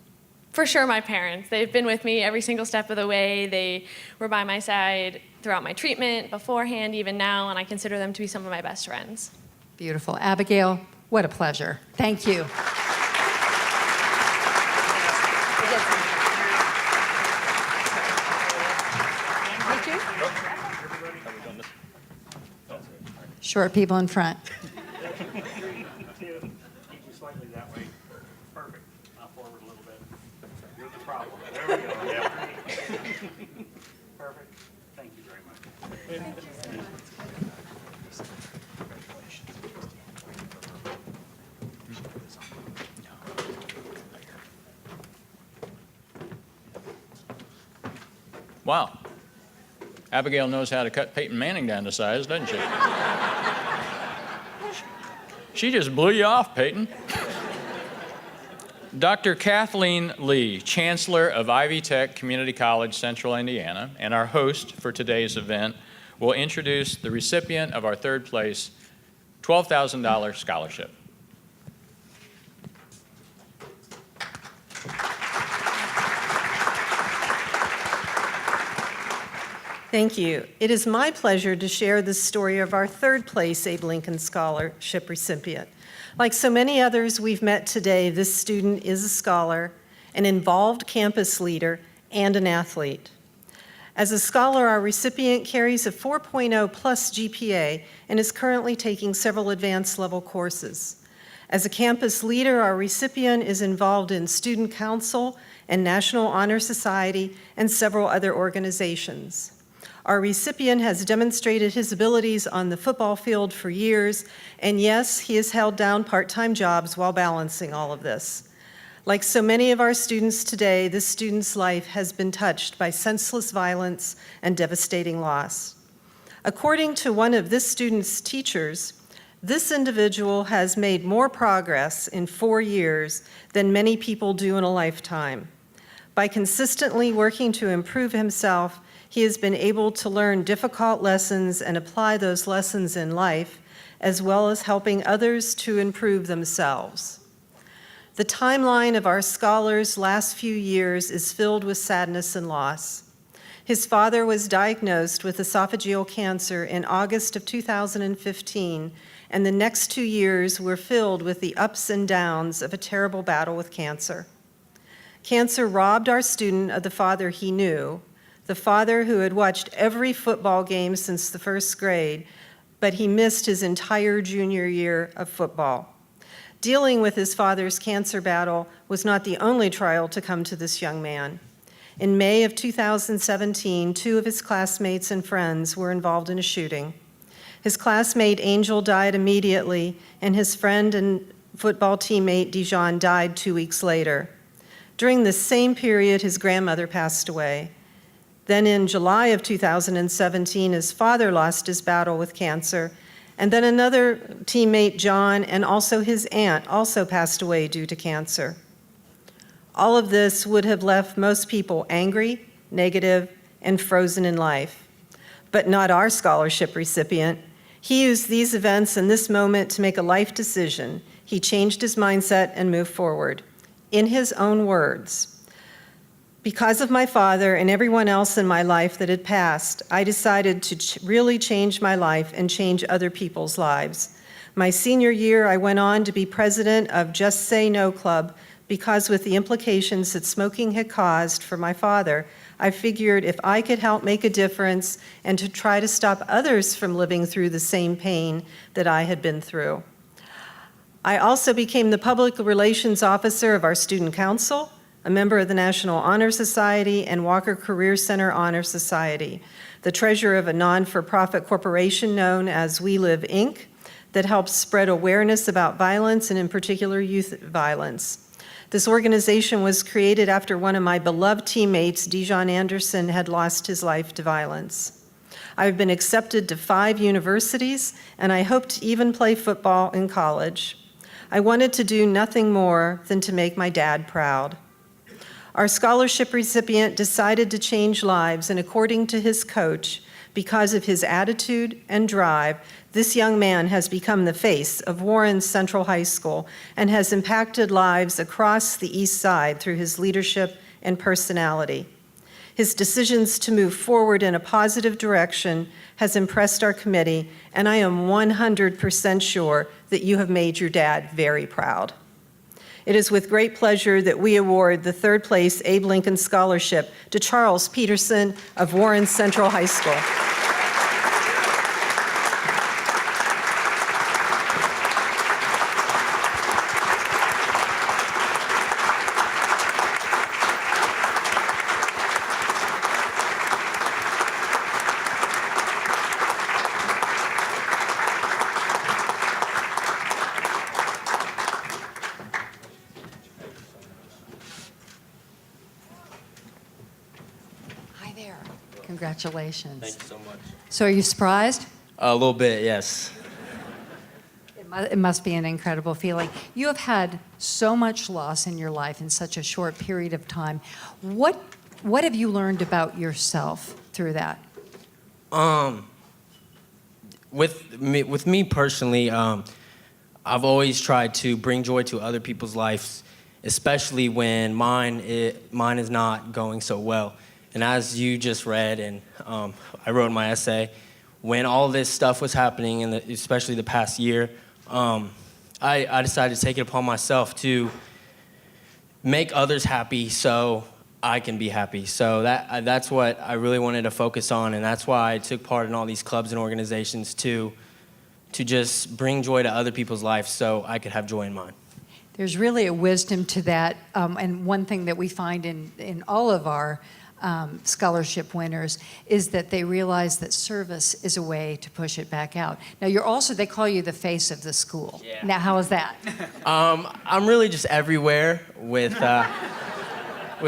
For sure, my parents. They've been with me every single step of the way. They were by my side throughout my treatment, beforehand, even now, and I consider them to be some of my best friends. Beautiful. Abigail, What a pleasure. Thank you. Short people in front. Two, keep you slightly that way. Perfect. Now forward a little bit. You're the problem. There we go. Yeah. Perfect. Thank you very much. Wow. Abigail knows how to cut Peyton Manning down to size, doesn't she? She just blew you off, Peyton. Dr. Kathleen Lee, Chancellor of Ivy Tech Community College, Central Indiana, and our host for today's event, will introduce the recipient of our third place $12,000 scholarship. Thank you. It is my pleasure to share the story of our third place Abe Lincoln Scholarship recipient. Like so many others we've met today, this student is a scholar, an involved campus leader, and an athlete. As a scholar, our recipient carries a 4.0 plus GPA and is currently taking several advanced level courses. As a campus leader, our recipient is involved in Student Council and National Honor Society and several other organizations. Our recipient has demonstrated his abilities on the football field for years, and yes, he has held down part-time jobs while balancing all of this. Like so many of our students today, this student's life has been touched by senseless violence and devastating loss. According to one of this student's teachers, this individual has made more progress in 4 years than many people do in a lifetime. By consistently working to improve himself, he has been able to learn difficult lessons and apply those lessons in life, as well as helping others to improve themselves. The timeline of our scholar's last few years is filled with sadness and loss. His father was diagnosed with esophageal cancer in August of 2015, and the next 2 years were filled with the ups and downs of a terrible battle with cancer. Cancer robbed our student of the father he knew, the father who had watched every football game since the first grade, but he missed his entire junior year of football. Dealing with his father's cancer battle was not the only trial to come to this young man. In May of 2017, 2 of his classmates and friends were involved in a shooting. His classmate Angel died immediately, and his friend and football teammate Dijon died 2 weeks later. During this same period, his grandmother passed away. Then in July of 2017, his father lost his battle with cancer, and then another teammate, John, and also his aunt also passed away due to cancer. All of this would have left most people angry, negative, and frozen in life. But not our scholarship recipient. He used these events and this moment to make a life decision. He changed his mindset and moved forward. In his own words, "Because of my father and everyone else in my life that had passed, I decided to really change my life and change other people's lives. My senior year, I went on to be president of Just Say No Club because with the implications that smoking had caused for my father, I figured if I could help make a difference and to try to stop others from living through the same pain that I had been through. I also became the public relations officer of our student council, a member of the National Honor Society and Walker Career Center Honor Society, the treasurer of a non-for-profit corporation known as We Live, Inc., that helps spread awareness about violence and in particular youth violence. This organization was created after one of my beloved teammates, Dijon Anderson, had lost his life to violence. I've been accepted to 5 universities, and I hope to even play football in college. I wanted to do nothing more than to make my dad proud. Our scholarship recipient decided to change lives, and according to his coach, because of his attitude and drive, this young man has become the face of Warren Central High School and has impacted lives across the East Side through his leadership and personality. His decisions to move forward in a positive direction has impressed our committee, and I am 100% sure that you have made your dad very proud. It is with great pleasure that we award the third place Abe Lincoln Scholarship to Charles Peterson of Warren Central High School. Hi there. Congratulations. Thank you so much. So are you surprised? A little bit, yes. It must be an incredible feeling. You have had so much loss in your life in such a short period of time. What have you learned about yourself through that? With me personally, I've always tried to bring joy to other people's lives, especially when mine is not going so well. And as you just read, and I wrote in my essay, when all this stuff was happening, especially the past year, I decided to take it upon myself to make others happy so I can be happy. So that's what I really wanted to focus on, and that's why I took part in all these clubs and organizations to just bring joy to other people's lives so I could have joy in mine. There's really a wisdom to that, and one thing that we find in all of our scholarship winners is that they realize that service is a way to push it back out. Now they call you the face of the school. Yeah. Now how is that? I'm really just everywhere with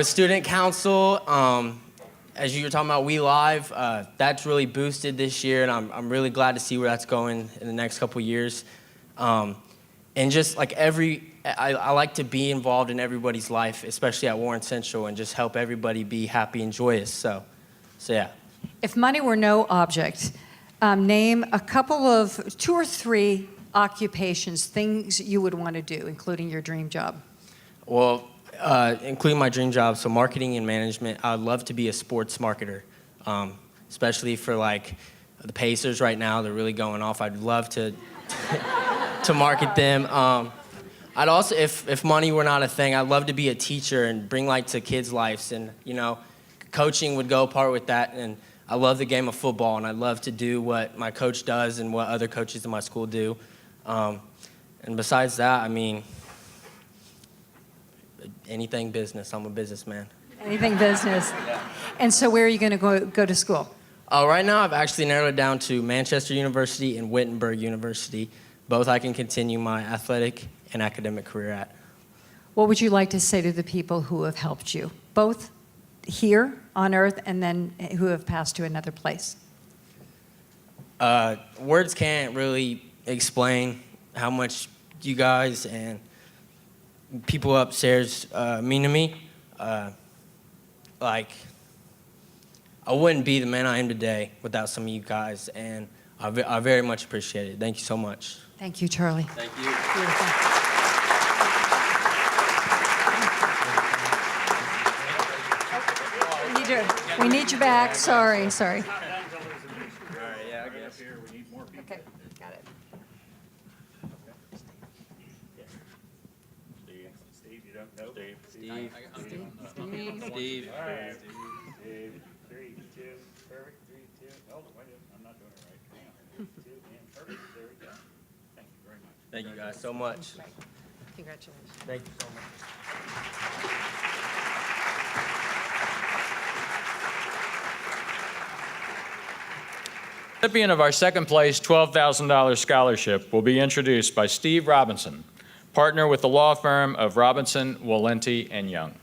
student council. As you were talking about We Live, that's really boosted this year, and I'm really glad to see where that's going in the next couple years. And just like I like to be involved in everybody's life, especially at Warren Central, and just help everybody be happy and joyous. So yeah. If money were no object, name a couple of 2 or 3 occupations, things you would want to do, including your dream job. Well, including my dream job, so marketing and management. I would love to be a sports marketer, especially for like the Pacers right now. They're really going off. I'd love to to market them. I'd also, if money were not a thing, I'd love to be a teacher and bring light to kids' lives. And, coaching would go apart with that. And I love the game of football, and I'd love to do what my coach does and what other coaches in my school do. And besides that, anything business. I'm a businessman. Anything business. And so where are you going to go to school? Right now, I've actually narrowed it down to Manchester University and Wittenberg University. Both I can continue my athletic and academic career at. What would you like to say to the people who have helped you, both here on Earth and then who have passed to another place? Words can't really explain how much you guys and people upstairs mean to me. I wouldn't be the man I am today without some of you guys, and I very much appreciate it. Thank you so much. Thank you, Charlie. Thank you. Beautiful. We need you back. Sorry. Not done until there's a new. All right, yeah, I Right up guess. here, we need more people. Okay, got it. Steve, you don't know? Steve. Steve. All right. Steve, 3, 2, perfect, 3, 2. Oh, wait a minute, I'm not doing it right. Hang on. 3, 2, and perfect, there we go. Thank you very much. Thank you guys so much. Congratulations. Thank you so much. Recipient of our second place $12,000 scholarship will be introduced by Steve Robinson, partner with the law firm of Robinson, Walenti, and Young.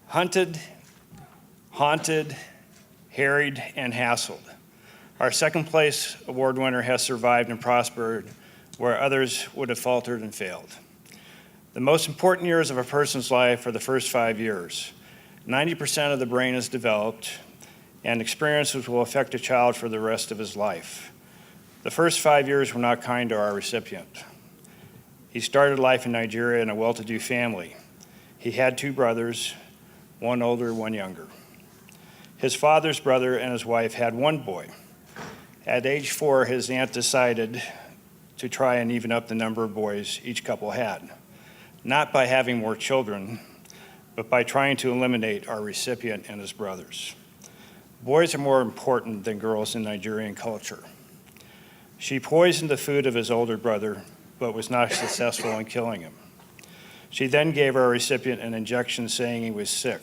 Hunted, haunted, harried, and hassled. Our second place award winner has survived and prospered where others would have faltered and failed. The most important years of a person's life are the first 5 years. 90% of the brain is developed, and experiences will affect a child for the rest of his life. The first 5 years were not kind to our recipient. He started life in Nigeria in a well-to-do family. He had 2 brothers, one older, one younger. His father's brother and his wife had 1 boy. At age 4, his aunt decided to try and even up the number of boys each couple had, not by having more children, but by trying to eliminate our recipient and his brothers. Boys are more important than girls in Nigerian culture. She poisoned the food of his older brother, but was not successful in killing him. She then gave our recipient an injection saying he was sick.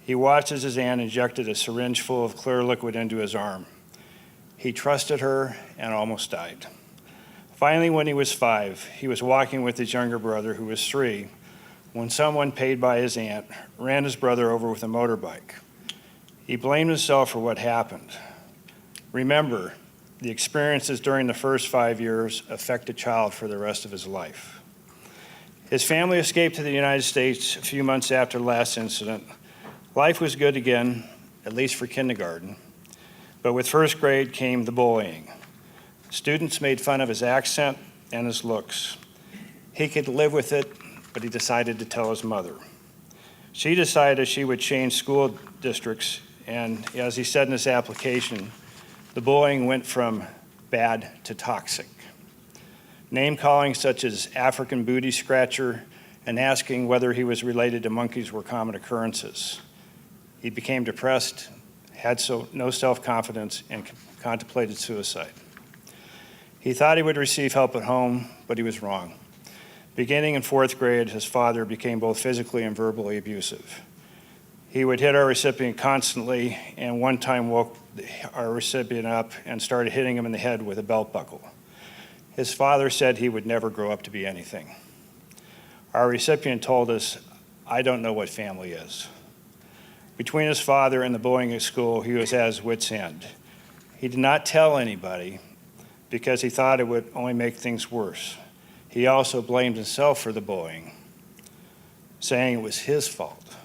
He watched as his aunt injected a syringe full of clear liquid into his arm. He trusted her and almost died. Finally, when he was 5, he was walking with his younger brother, who was 3, when someone paid by his aunt ran his brother over with a motorbike. He blamed himself for what happened. Remember, the experiences during the first 5 years affect a child for the rest of his life. His family escaped to the United States a few months after the last incident. Life was good again, at least for kindergarten, but with first grade came the bullying. Students made fun of his accent and his looks. He could live with it, but he decided to tell his mother. She decided she would change school districts, and as he said in his application, the bullying went from bad to toxic. Name-calling such as African booty scratcher and asking whether he was related to monkeys were common occurrences. He became depressed, had no self-confidence, and contemplated suicide. He thought he would receive help at home, but he was wrong. Beginning in 4th grade, his father became both physically and verbally abusive. He would hit our recipient constantly, and one time woke our recipient up and started hitting him in the head with a belt buckle. His father said he would never grow up to be anything. Our recipient told us, "I don't know what family is." Between his father and the bullying at school, he was at his wit's end. He did not tell anybody because he thought it would only make things worse. He also blamed himself for the bullying, saying it was his fault.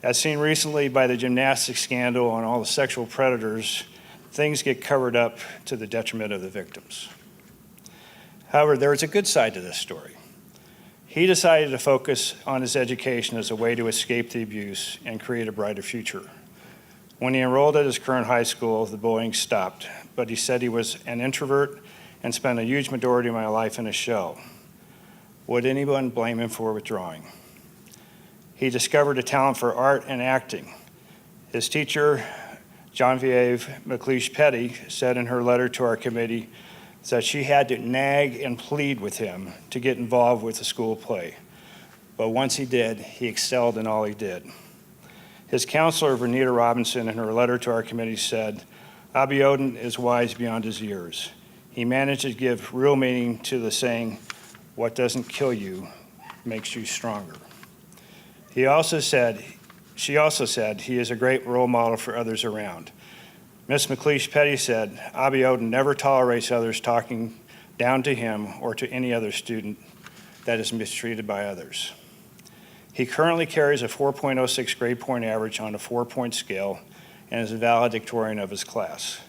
As seen recently by the gymnastics scandal and all the sexual predators, things get covered up to the detriment of the victims. However, there is a good side to this story. He decided to focus on his education as a way to escape the abuse and create a brighter future. When he enrolled at his current high school, the bullying stopped, but he said he was an introvert and spent a huge majority of my life in a shell. Would anyone blame him for withdrawing? He discovered a talent for art and acting. His teacher, Genevieve McLeish-Petty, said in her letter to our committee that she had to nag and plead with him to get involved with the school play. But once he did, he excelled in all he did. His counselor, Vernita Robinson, in her letter to our committee said, "Abiodun is wise beyond his years. He managed to give real meaning to the saying, 'What doesn't kill you makes you stronger.'" She also said he is a great role model for others around. Ms. McLeish-Petty said, "Abiodun never tolerates others talking down to him or to any other student that is mistreated by others." He currently carries a 4.06 grade point average on a 4-point scale and is a valedictorian of his class.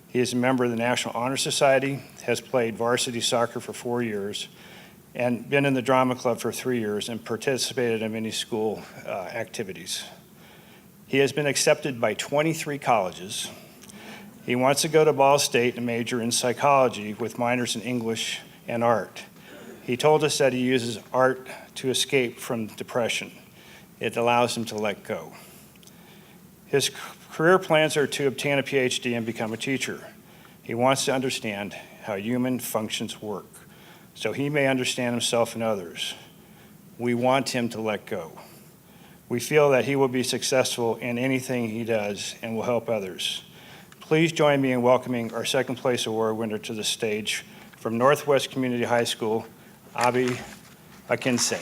He is a member of the National Honor Society, has played varsity soccer for 4 years, and been in the drama club for 3 years and participated in many school activities. He has been accepted by 23 colleges. He wants to go to Ball State and major in psychology with minors in English and art. He told us that he uses art to escape from depression. It allows him to let go. His career plans are to obtain a PhD and become a teacher. He wants to understand how human functions work, so he may understand himself and others. We want him to let go. We feel that he will be successful in anything he does and will help others. Please join me in welcoming our second place award winner to the stage from Northwest Community High School, Abi Akinse.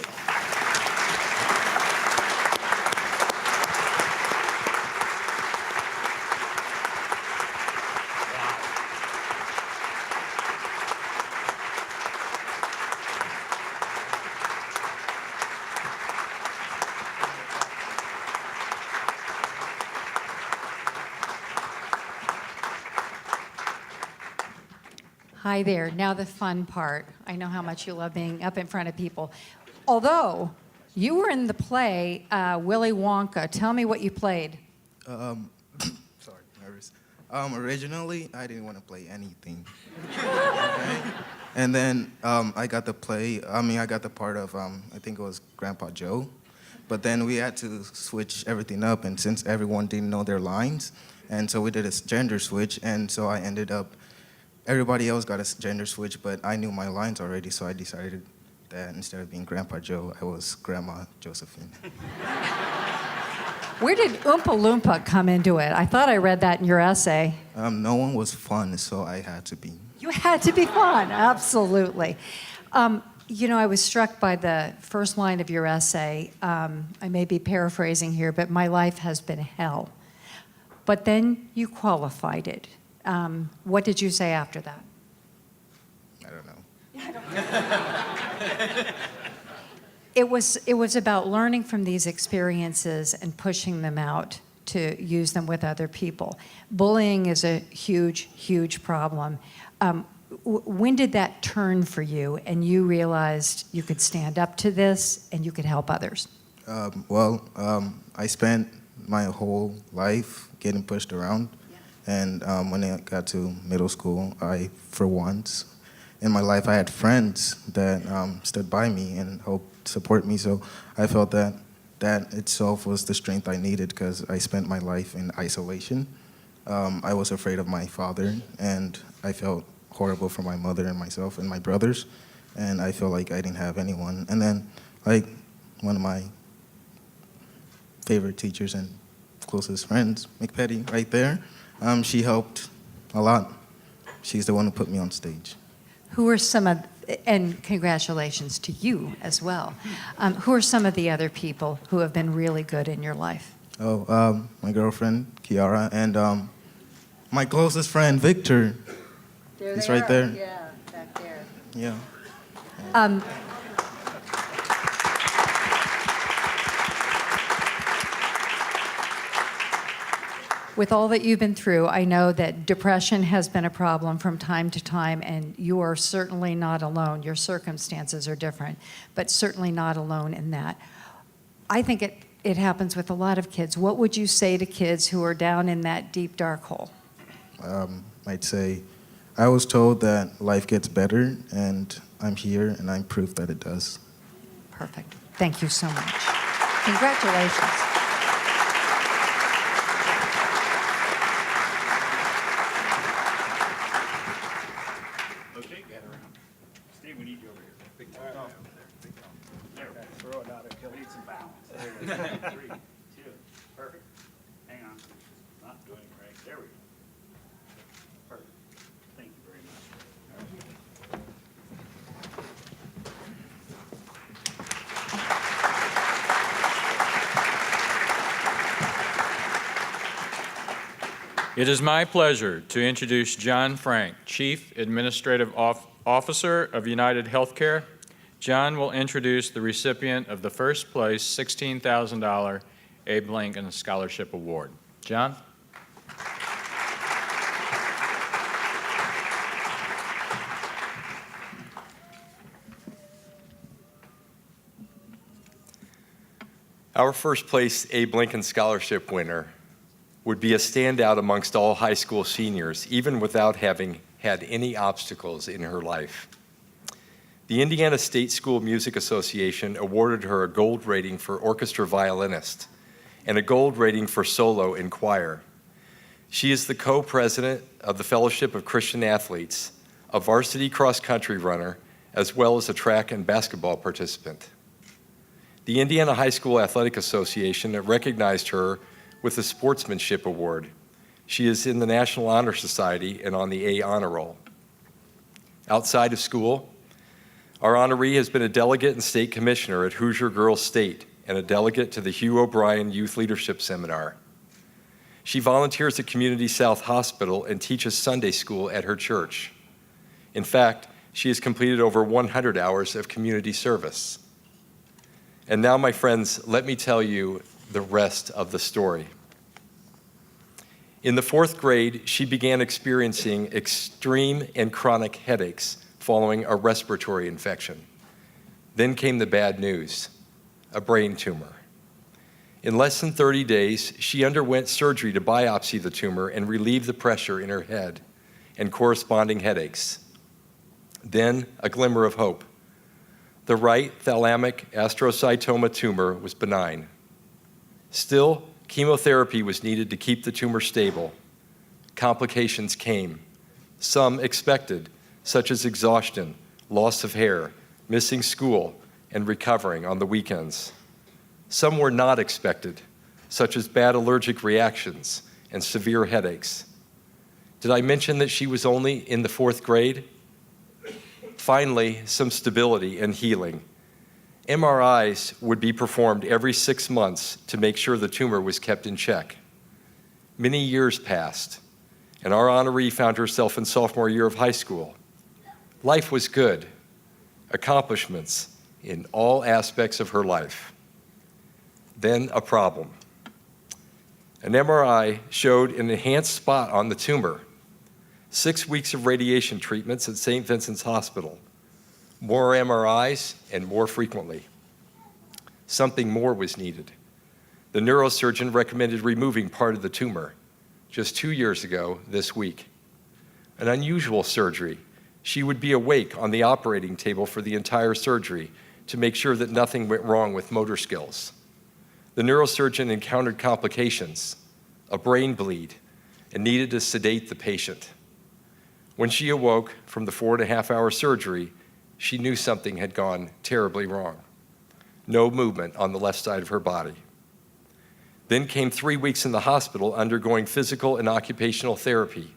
Hi there. Now the fun part. I know how much you love being up in front of people. Although you were in the play Willy Wonka. Tell me what you played. Sorry, nervous. Originally, I didn't want to play anything. Okay? And then I got the part of, I think it was Grandpa Joe. But then we had to switch everything up, and since everyone didn't know their lines, and so we did a gender switch, and so I ended up, everybody else got a gender switch, but I knew my lines already, so I decided that instead of being Grandpa Joe, I was Grandma Josephine. Where did Oompa Loompa come into it? I thought I read that in your essay. No one was fun, so I had to be. You had to be fun, absolutely. You know, I was struck by the first line of your essay. I may be paraphrasing here, but my life has been hell. But then you qualified it. What did you say after that? I don't know. It was about learning from these experiences and pushing them out to use them with other people. Bullying is a huge, huge problem. When did that turn for you and you realized you could stand up to this and you could help others? I spent my whole life getting pushed around. And when I got to middle school, for once in my life, I had friends that stood by me and helped support me. So I felt that itself was the strength I needed because I spent my life in isolation. I was afraid of my father, and I felt horrible for my mother and myself and my brothers, and I felt like I didn't have anyone. And then, like, one of my favorite teachers and closest friends, McPetty, right there, she helped a lot. She's the one who put me on stage. Who are some of, and congratulations to you as well, who are some of the other people who have been really good in your life? My girlfriend, Kiara, and my closest friend, Victor. He's right there. Yeah, back there. Yeah. With all that you've been through, I know that depression has been a problem from time to time, and you are certainly not alone. Your circumstances are different, but certainly not alone in that. I think it happens with a lot of kids. What would you say to kids who are down in that deep, dark hole? I'd say, I was told that life gets better, and I'm here, and I'm proof that it does. Perfect. Thank you so much. Congratulations. Okay, gather around. Steve, we need you over here. Big toe. There, throw it out until we need some balance. There we go. 3, 2, perfect. Hang on. Not doing it right. There we go. Perfect. Thank you very much. It is my pleasure to introduce John Frank, Chief Administrative Officer of United Healthcare. John will introduce the recipient of the first place $16,000 Abe Lincoln Scholarship Award. John? Our first place Abe Lincoln Scholarship winner would be a standout amongst all high school seniors, even without having had any obstacles in her life. The Indiana State School Music Association awarded her a gold rating for orchestra violinist and a gold rating for solo in choir. She is the co-president of the Fellowship of Christian Athletes, a varsity cross-country runner, as well as a track and basketball participant. The Indiana High School Athletic Association recognized her with the Sportsmanship Award. She is in the National Honor Society and on the A Honor Roll. Outside of school, our honoree has been a delegate and state commissioner at Hoosier Girls State and a delegate to the Hugh O'Brien Youth Leadership Seminar. She volunteers at Community South Hospital and teaches Sunday school at her church. In fact, she has completed over 100 hours of community service. And now, my friends, let me tell you the rest of the story. In the 4th grade, she began experiencing extreme and chronic headaches following a respiratory infection. Then came the bad news, a brain tumor. In less than 30 days, she underwent surgery to biopsy the tumor and relieve the pressure in her head and corresponding headaches. Then a glimmer of hope. The right thalamic astrocytoma tumor was benign. Still, chemotherapy was needed to keep the tumor stable. Complications came, some expected, such as exhaustion, loss of hair, missing school, and recovering on the weekends. Some were not expected, such as bad allergic reactions and severe headaches. Did I mention that she was only in the 4th grade? Finally, some stability and healing. MRIs would be performed every 6 months to make sure the tumor was kept in check. Many years passed, and our honoree found herself in sophomore year of high school. Life was good, accomplishments in all aspects of her life. Then a problem. An MRI showed an enhanced spot on the tumor. 6 weeks of radiation treatments at St. Vincent's Hospital. More MRIs and more frequently. Something more was needed. The neurosurgeon recommended removing part of the tumor just 2 years ago this week. An unusual surgery. She would be awake on the operating table for the entire surgery to make sure that nothing went wrong with motor skills. The neurosurgeon encountered complications, a brain bleed, and needed to sedate the patient. When she awoke from the 4.5-hour surgery, she knew something had gone terribly wrong. No movement on the left side of her body. Then came 3 weeks in the hospital undergoing physical and occupational therapy.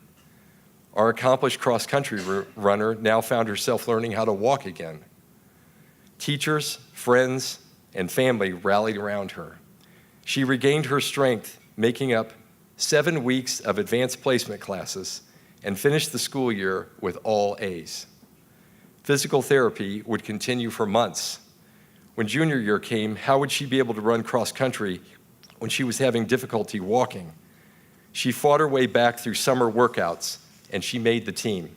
Our accomplished cross-country runner now found herself learning how to walk again. Teachers, friends, and family rallied around her. She regained her strength, making up 7 weeks of advanced placement classes, and finished the school year with all A's. Physical therapy would continue for months. When junior year came, how would she be able to run cross-country when she was having difficulty walking? She fought her way back through summer workouts, and she made the team.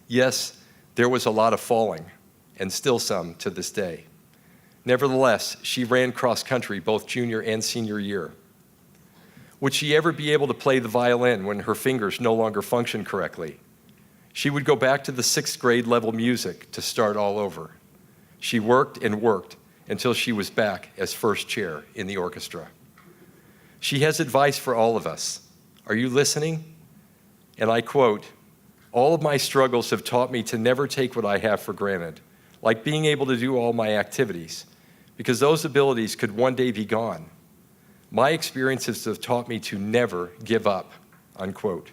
Yes, there was a lot of falling, and still some to this day. Nevertheless, she ran cross-country both junior and senior year. Would she ever be able to play the violin when her fingers no longer functioned correctly? She would go back to the 6th grade level music to start all over. She worked and worked until she was back as first chair in the orchestra. She has advice for all of us. Are you listening? And I quote, "All of my struggles have taught me to never take what I have for granted, like being able to do all my activities, because those abilities could one day be gone. My experiences have taught me to never give up," unquote.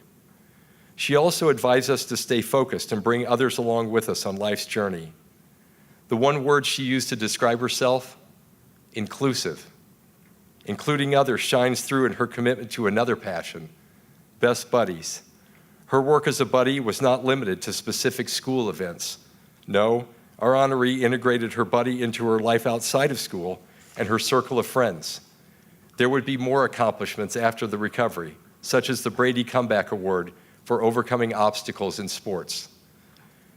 She also advised us to stay focused and bring others along with us on life's journey. The one word she used to describe herself, inclusive. Including others shines through in her commitment to another passion, best buddies. Her work as a buddy was not limited to specific school events. No, our honoree integrated her buddy into her life outside of school and her circle of friends. There would be more accomplishments after the recovery, such as the Brady Comeback Award for overcoming obstacles in sports.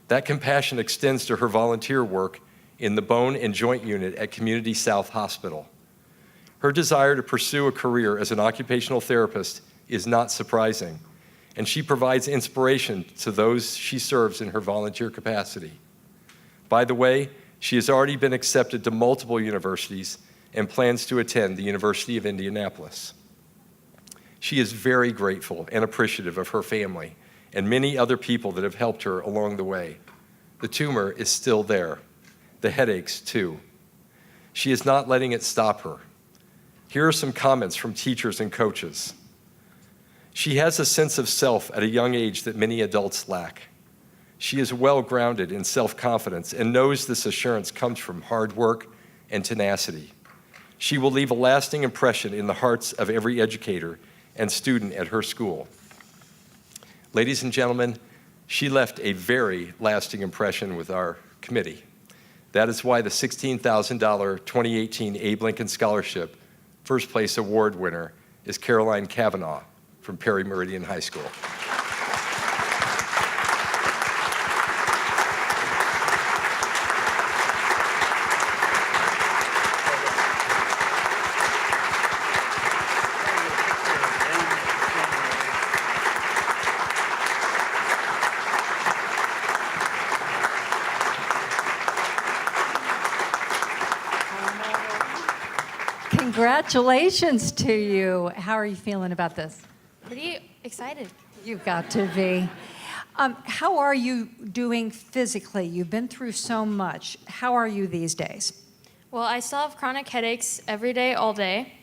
That compassion extends to her volunteer work in the Bone and Joint Unit at Community South Hospital. Her desire to pursue a career as an occupational therapist is not surprising, and she provides inspiration to those she serves in her volunteer capacity. By the way, she has already been accepted to multiple universities and plans to attend the University of Indianapolis. She is very grateful and appreciative of her family and many other people that have helped her along the way. The tumor is still there, the headaches too. She is not letting it stop her. Here are some comments from teachers and coaches. She has a sense of self at a young age that many adults lack. She is well-grounded in self-confidence and knows this assurance comes from hard work and tenacity. She will leave a lasting impression in the hearts of every educator and student at her school. Ladies and gentlemen, she left a very lasting impression with our committee. That is why the $16,000 2018 Abe Lincoln Scholarship First Place Award winner is Caroline Kavanaugh from Perry Meridian High School. Congratulations to you. How are you feeling about this? Pretty excited. You've got to be. How are you doing physically? You've been through so much. How are you these days? Well, I still have chronic headaches every day, all day,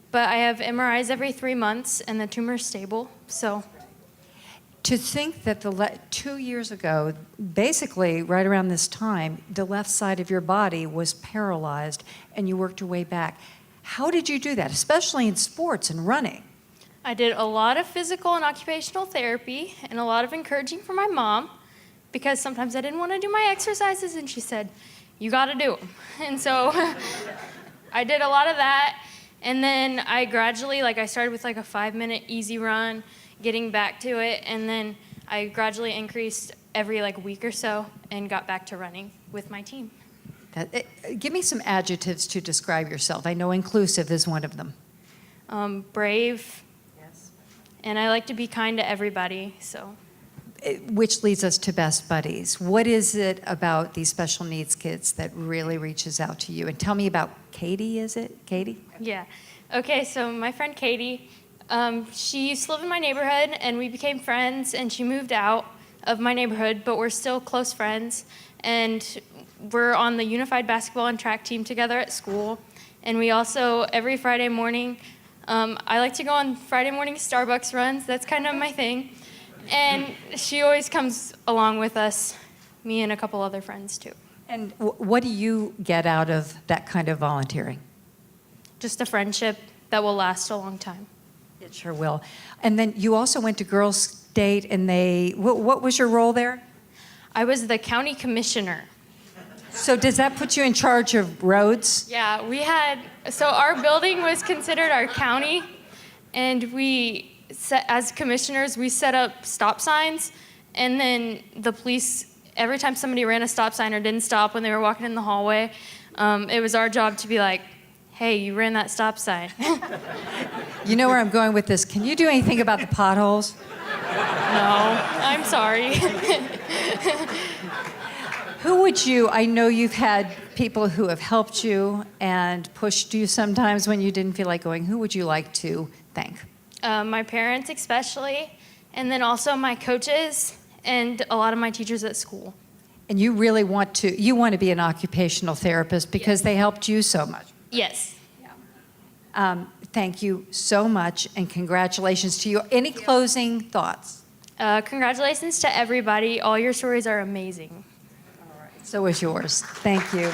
but I have MRIs every 3 months, and the tumor's stable, so. To think that 2 years ago, basically right around this time, the left side of your body was paralyzed and you worked your way back. How did you do that, especially in sports and running? I did a lot of physical and occupational therapy and a lot of encouraging from my mom, because sometimes I didn't want to do my exercises, and she said, you got to do them. And so I did a lot of that, and then I gradually, I started with a 5-minute easy run, getting back to it, and then I gradually increased every week or so and got back to running with my team. Give me some adjectives to describe yourself. I know inclusive is one of them. Brave. Yes. And I like to be kind to everybody, so. Which leads us to Best Buddies. What is it about these special needs kids that really reaches out to you? And tell me about Katie, is it? Katie? Yeah. Okay, so my friend Katie, she used to live in my neighborhood, and we became friends, and she moved out of my neighborhood, but we're still close friends. And we're on the unified basketball and track team together at school. And we also, every Friday morning, I like to go on Friday morning Starbucks runs. That's kind of my thing. And she always comes along with us, me and a couple other friends too. And what do you get out of that kind of volunteering? Just a friendship that will last a long time. It sure will. And then you also went to Girls State, and what was your role there? I was the county commissioner. So does that put you in charge of roads? Yeah, so our building was considered our county, and as commissioners, we set up stop signs, and then the police, every time somebody ran a stop sign or didn't stop when they were walking in the hallway, it was our job to be like, hey, you ran that stop sign. You know where I'm going with this. Can you do anything about the potholes? No, I'm sorry. I know you've had people who have helped you and pushed you sometimes when you didn't feel like going. Who would you like to thank? My parents especially, and then also my coaches and a lot of my teachers at school. And you really want to be an occupational therapist because they helped you so much. Yes. Thank you so much, and congratulations to you. Any closing thoughts? Congratulations to everybody. All your stories are amazing. So is yours. Thank you.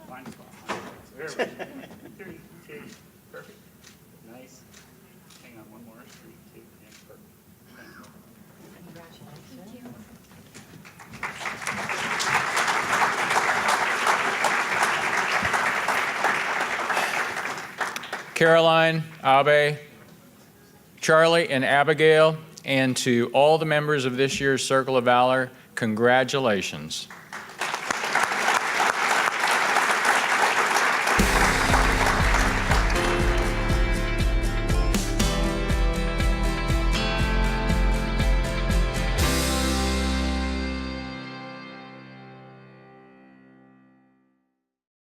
Find a spot. There we go. 3, 2, perfect. Nice. Hang on, one more. 3, 2, and perfect. Thank you. Caroline, Abe, Charlie, and Abigail, and to all the members of this year's Circle of Valor, congratulations.